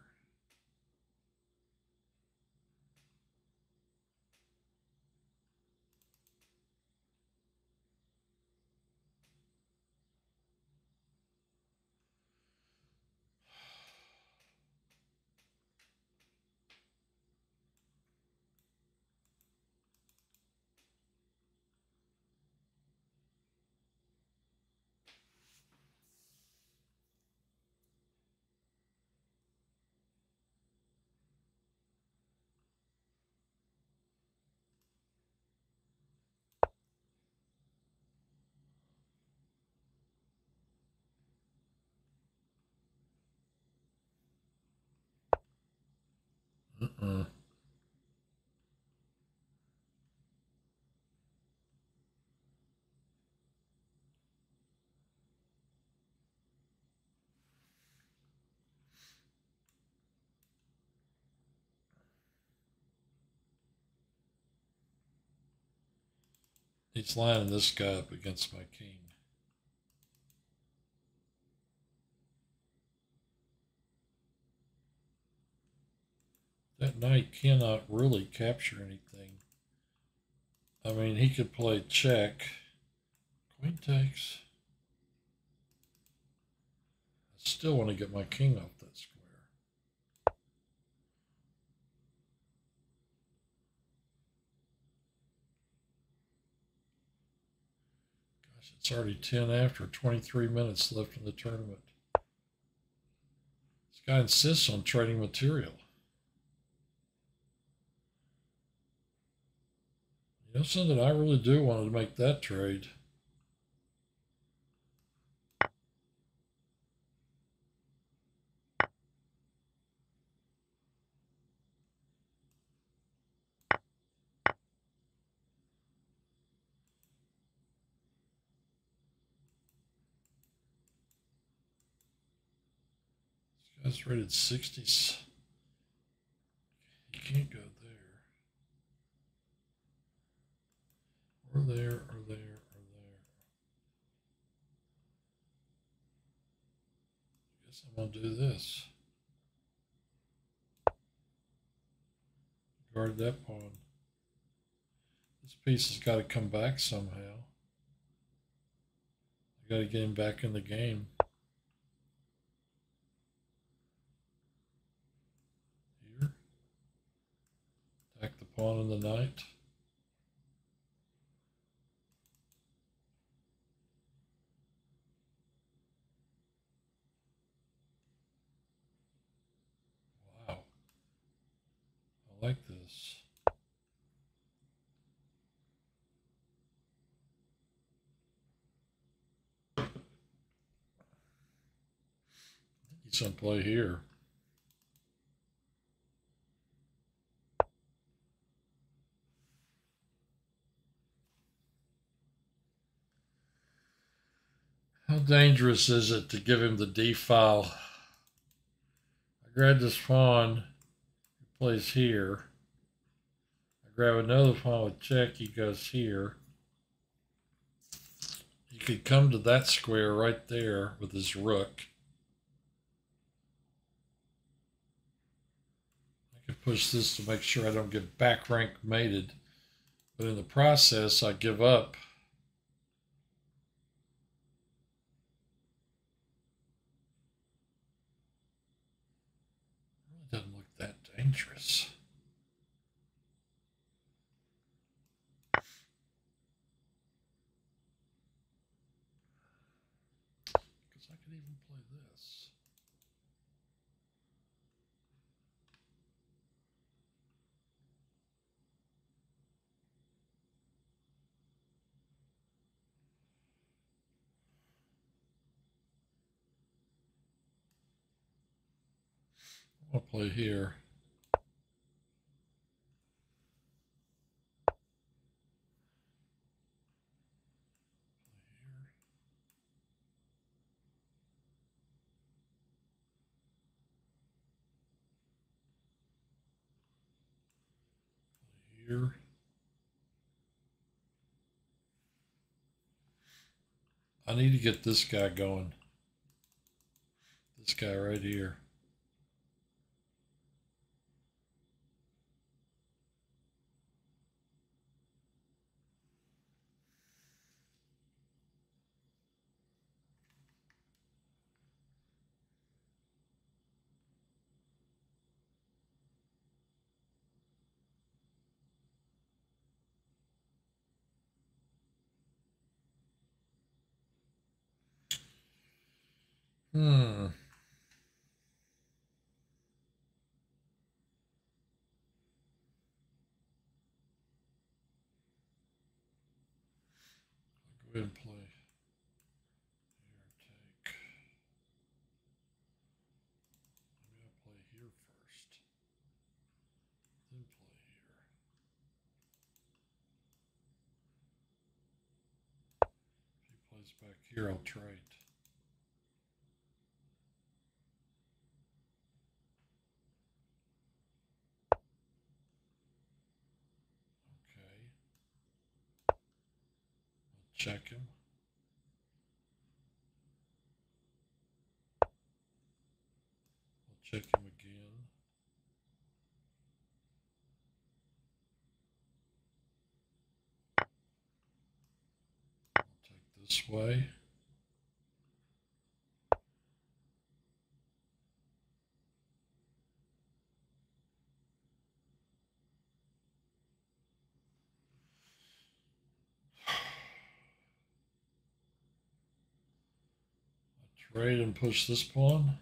He's lining this guy up against my king. That knight cannot really capture anything. I mean, he could play check. Queen takes. I still want to get my king off that square. Gosh, it's already 10 after, 23 minutes left in the tournament. This guy insists on trading material. You know something, I really do want to make that trade. This guy's rated 60s. You can't go there. Or there, or there, or there. I guess I'm going to do this. Guard that pawn. This piece has got to come back somehow. I got to get him back in the game. Here. Attack the pawn and the knight. Wow. I like this. He's going to play here. How dangerous is it to give him the D file? I grab this pawn, he plays here. I grab another pawn with check, he goes here. He could come to that square right there with his rook. I could push this to make sure I don't get back rank mated. But in the process, I give up. It really doesn't look that dangerous. Because I could even play this. I'll play here. Here. I need to get this guy going. This guy right here. Hmm. I'll go ahead and play. Here, take. Maybe I'll play here first. Goes back here, I'll trade. Okay. I'll check him. I'll check him again. I'll take this way. Trade and push this pawn.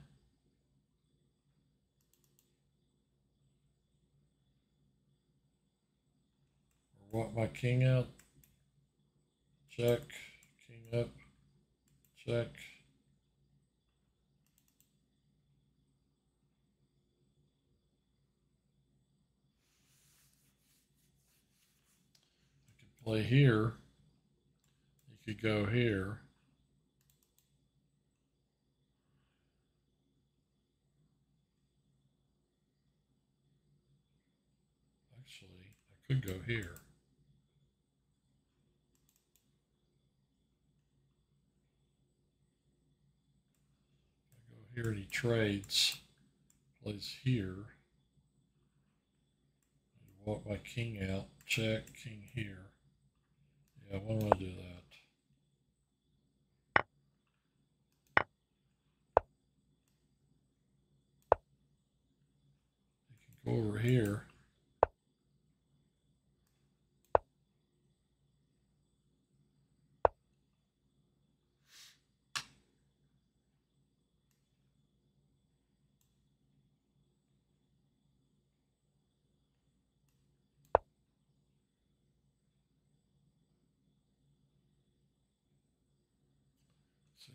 Or walk my king out. Check. King up. Check. I could play here. You could go here. Actually, I could go here. I go here and he trades. Plays here. I walk my king out. Check. King here. Yeah, why don't I do that? You can go over here.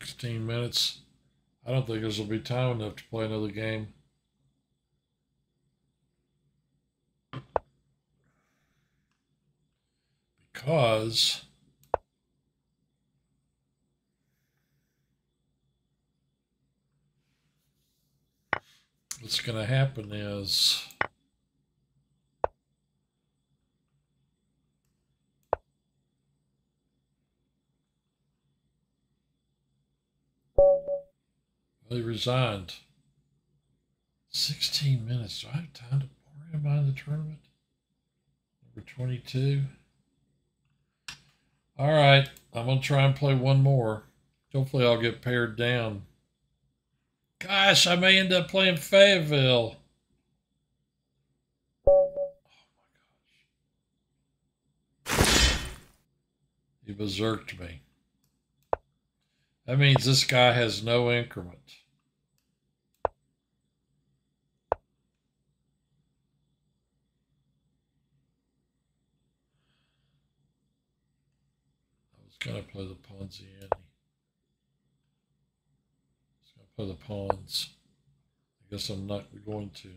$16 minutes. I don't think this will be time enough to play another game. Because what's going to happen is he resigned. 16 minutes. Do I have time to worry about the tournament? Number 22. All right. I'm going to try and play one more. Hopefully I'll get pared down. Gosh, I may end up playing Fayetteville. Oh my gosh. He berserked me. That means this guy has no increment. I was going to play the Ponziani. I was going to play the pawns. I guess I'm not going to now.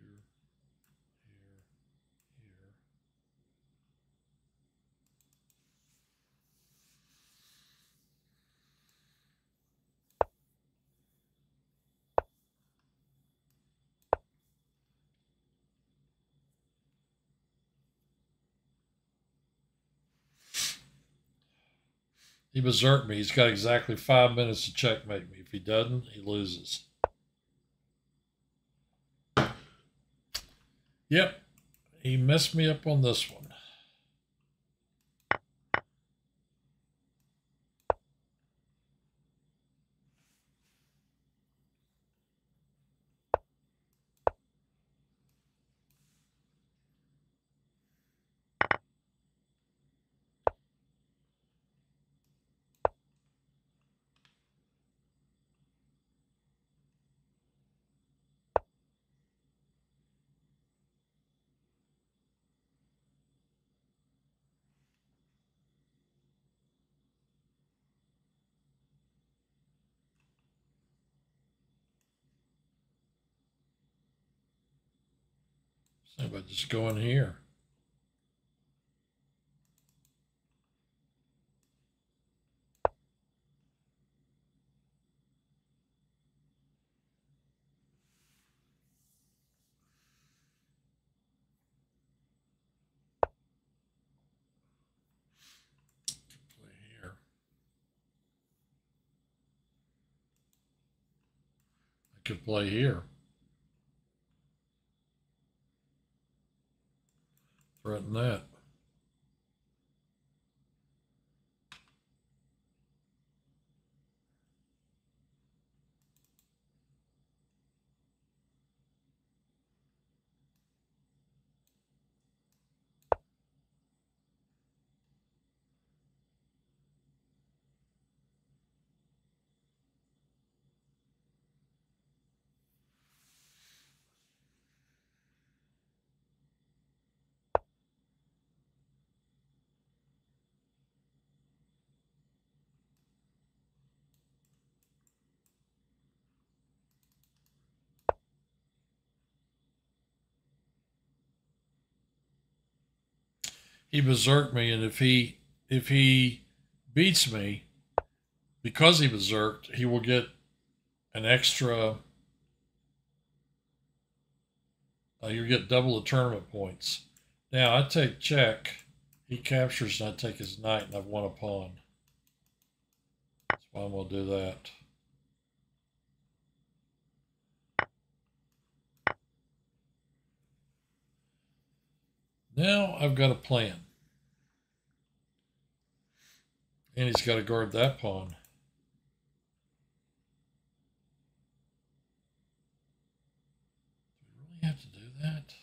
Here, here, here. He berserked me. He's got exactly 5 minutes to checkmate me. If he doesn't, he loses. Yep. He messed me up on this one. So about just going here. Play here. I could play here. Threaten that. He berserked me, and if he beats me because he berserked, he will get an extra. You get double the tournament points. Now I take check. He captures, and I take his knight, and I've won a pawn. That's why I'm gonna do that. Now I've got a plan. And he's got to guard that pawn. Do we really have to do that?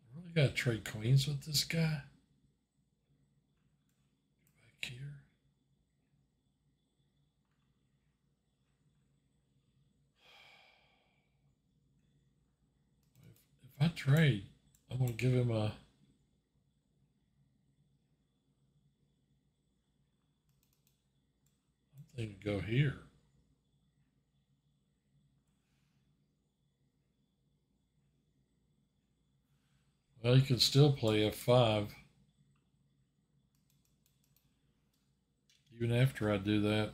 I really got to trade queens with this guy? Back here. If I trade, I'm going to give him a... I'm thinking go here. Well, you can still play f5. Even after I do that.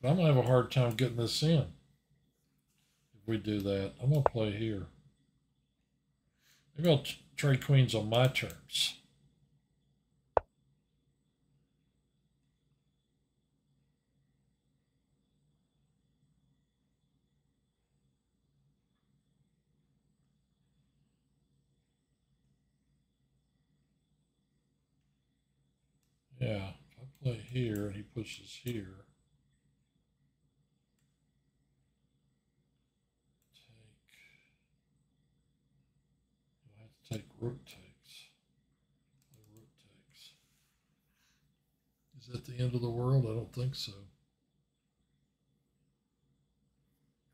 But I'm going to have a hard time getting this in. If we do that, I'm going to play here. Maybe I'll trade queens on my terms. Yeah, if I play here and he pushes here. Take rook takes. Play rook takes. Is that the end of the world? I don't think so.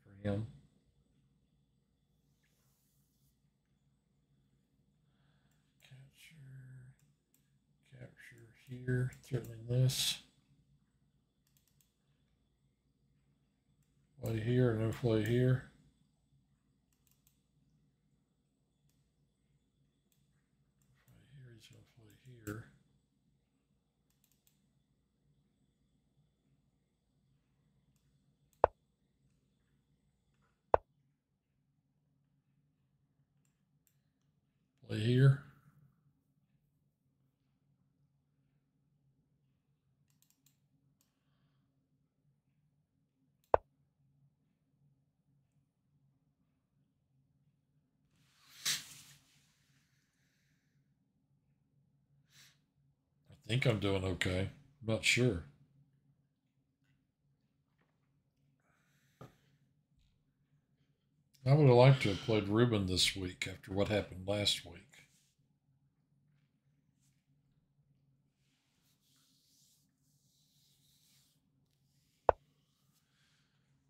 For him. Capture here, threatening this. Play here, no play here. He's going to play here. Play here. I think I'm doing okay. I'm not sure. I would have liked to have played Ruben this week after what happened last week.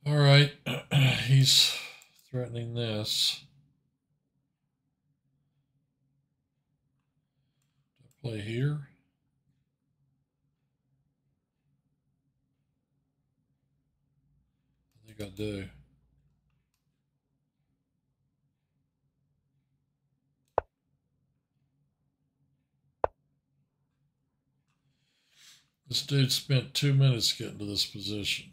All right, he's threatening this. Play here. I think I do. This dude spent 2 minutes getting to this position.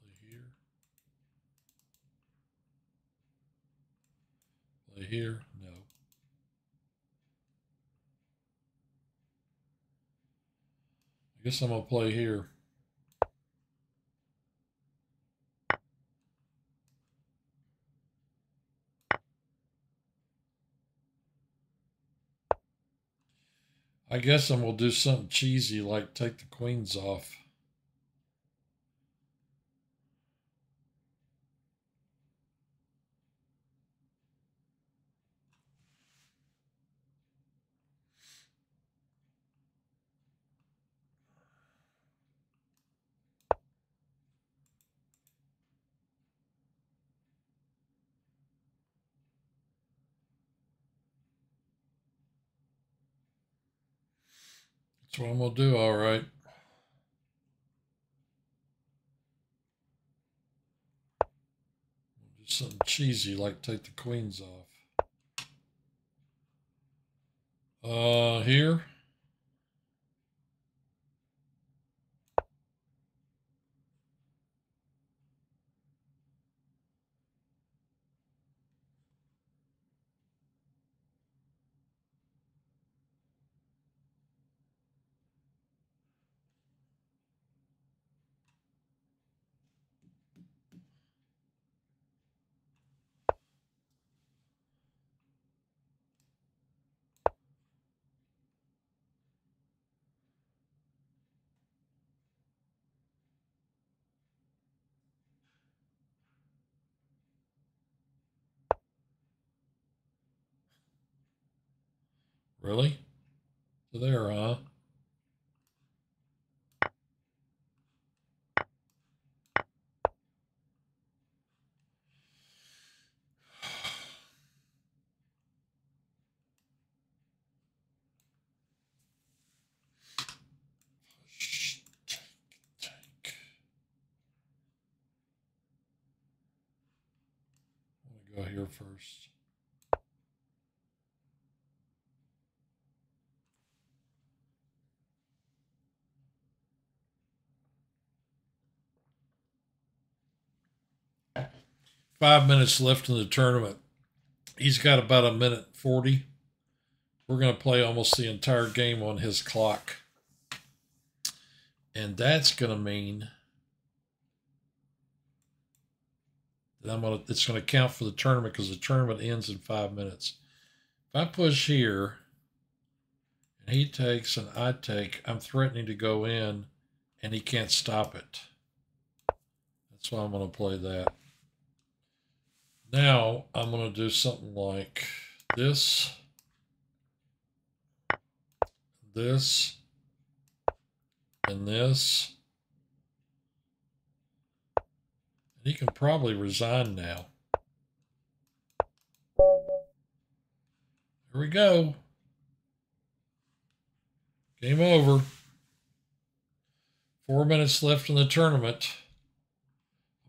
Play here. Play here. Play here. No. I guess I'm going to play here. I guess I'm going to do something cheesy like take the queens off. That's what I'm going to do, all right. Do something cheesy like take the queens off. Here. Really? So there, huh? I'm going to go here first. Five minutes left in the tournament. He's got about 1:40. We're going to play almost the entire game on his clock. And that's going to mean that it's going to count for the tournament because the tournament ends in 5 minutes. If I push here and he takes and I take, I'm threatening to go in and he can't stop it. That's why I'm going to play that. Now I'm going to do something like this, this, and this. And he can probably resign now. Here we go. Game over. 4 minutes left in the tournament.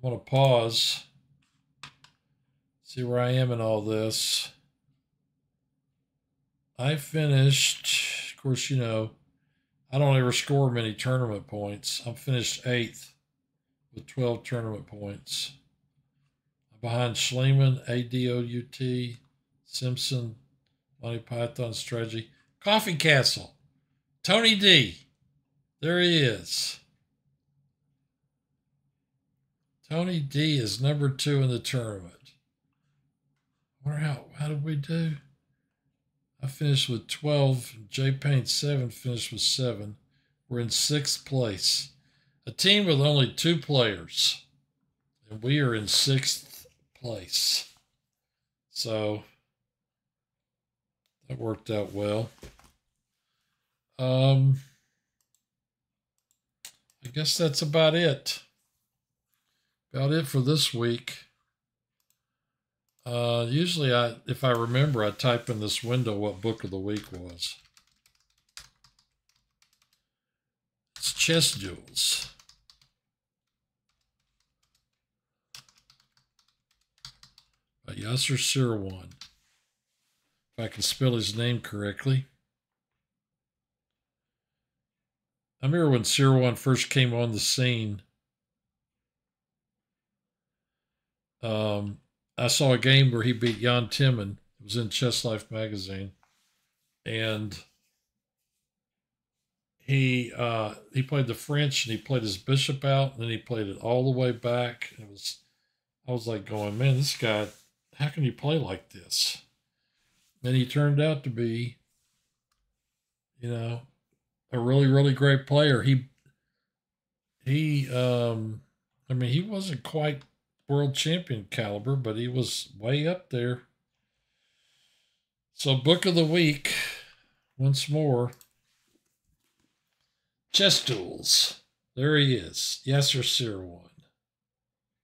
I'm going to pause. See where I am in all this. I finished, of course, you know, I don't ever score many tournament points. I'm finished 8th with 12 tournament points. I'm behind Schliemann, ADOUT, Simpson, Monty Python Strategy, Coffee Castle, Tony D. There he is. Tony D is number 2 in the tournament. I wonder how did we do? I finished with 12. J Paint 7 finished with 7. We're in 6th place. A team with only 2 players. And we are in 6th place. So that worked out well. I guess that's about it. About it for this week. Usually, if I remember, I type in this window what book of the week was. It's Chess Duels. By Yasser Seirawan. If I can spell his name correctly. I remember when Seirawan first came on the scene. I saw a game where he beat Jan Timman. It was in Chess Life magazine, and he played the French and he played his bishop out, and then he played it all the way back. I was like going, man, this guy, how can he play like this? And he turned out to be, a really, really great player. I mean, he wasn't quite world champion caliber, but he was way up there. So, book of the week, once more, Chess Duels. There he is, Yasser Seirawan,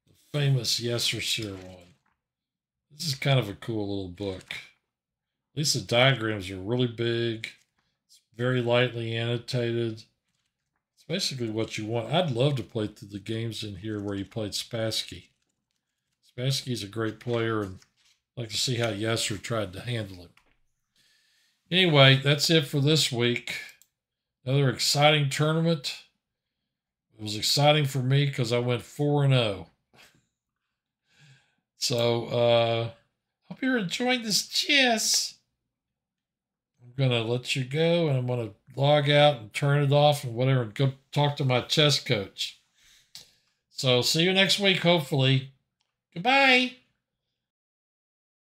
the famous Yasser Seirawan. This is kind of a cool little book. At least the diagrams are really big. It's very lightly annotated. It's basically what you want. I'd love to play through the games in here where you played Spassky. Spassky's a great player, and I'd like to see how Yasser tried to handle him. Anyway, that's it for this week. Another exciting tournament. It was exciting for me because I went 4-0. So, hope you're enjoying this chess. I'm going to let you go, and I'm going to log out and turn it off and whatever, and go talk to my chess coach. So, see you next week, hopefully. Goodbye.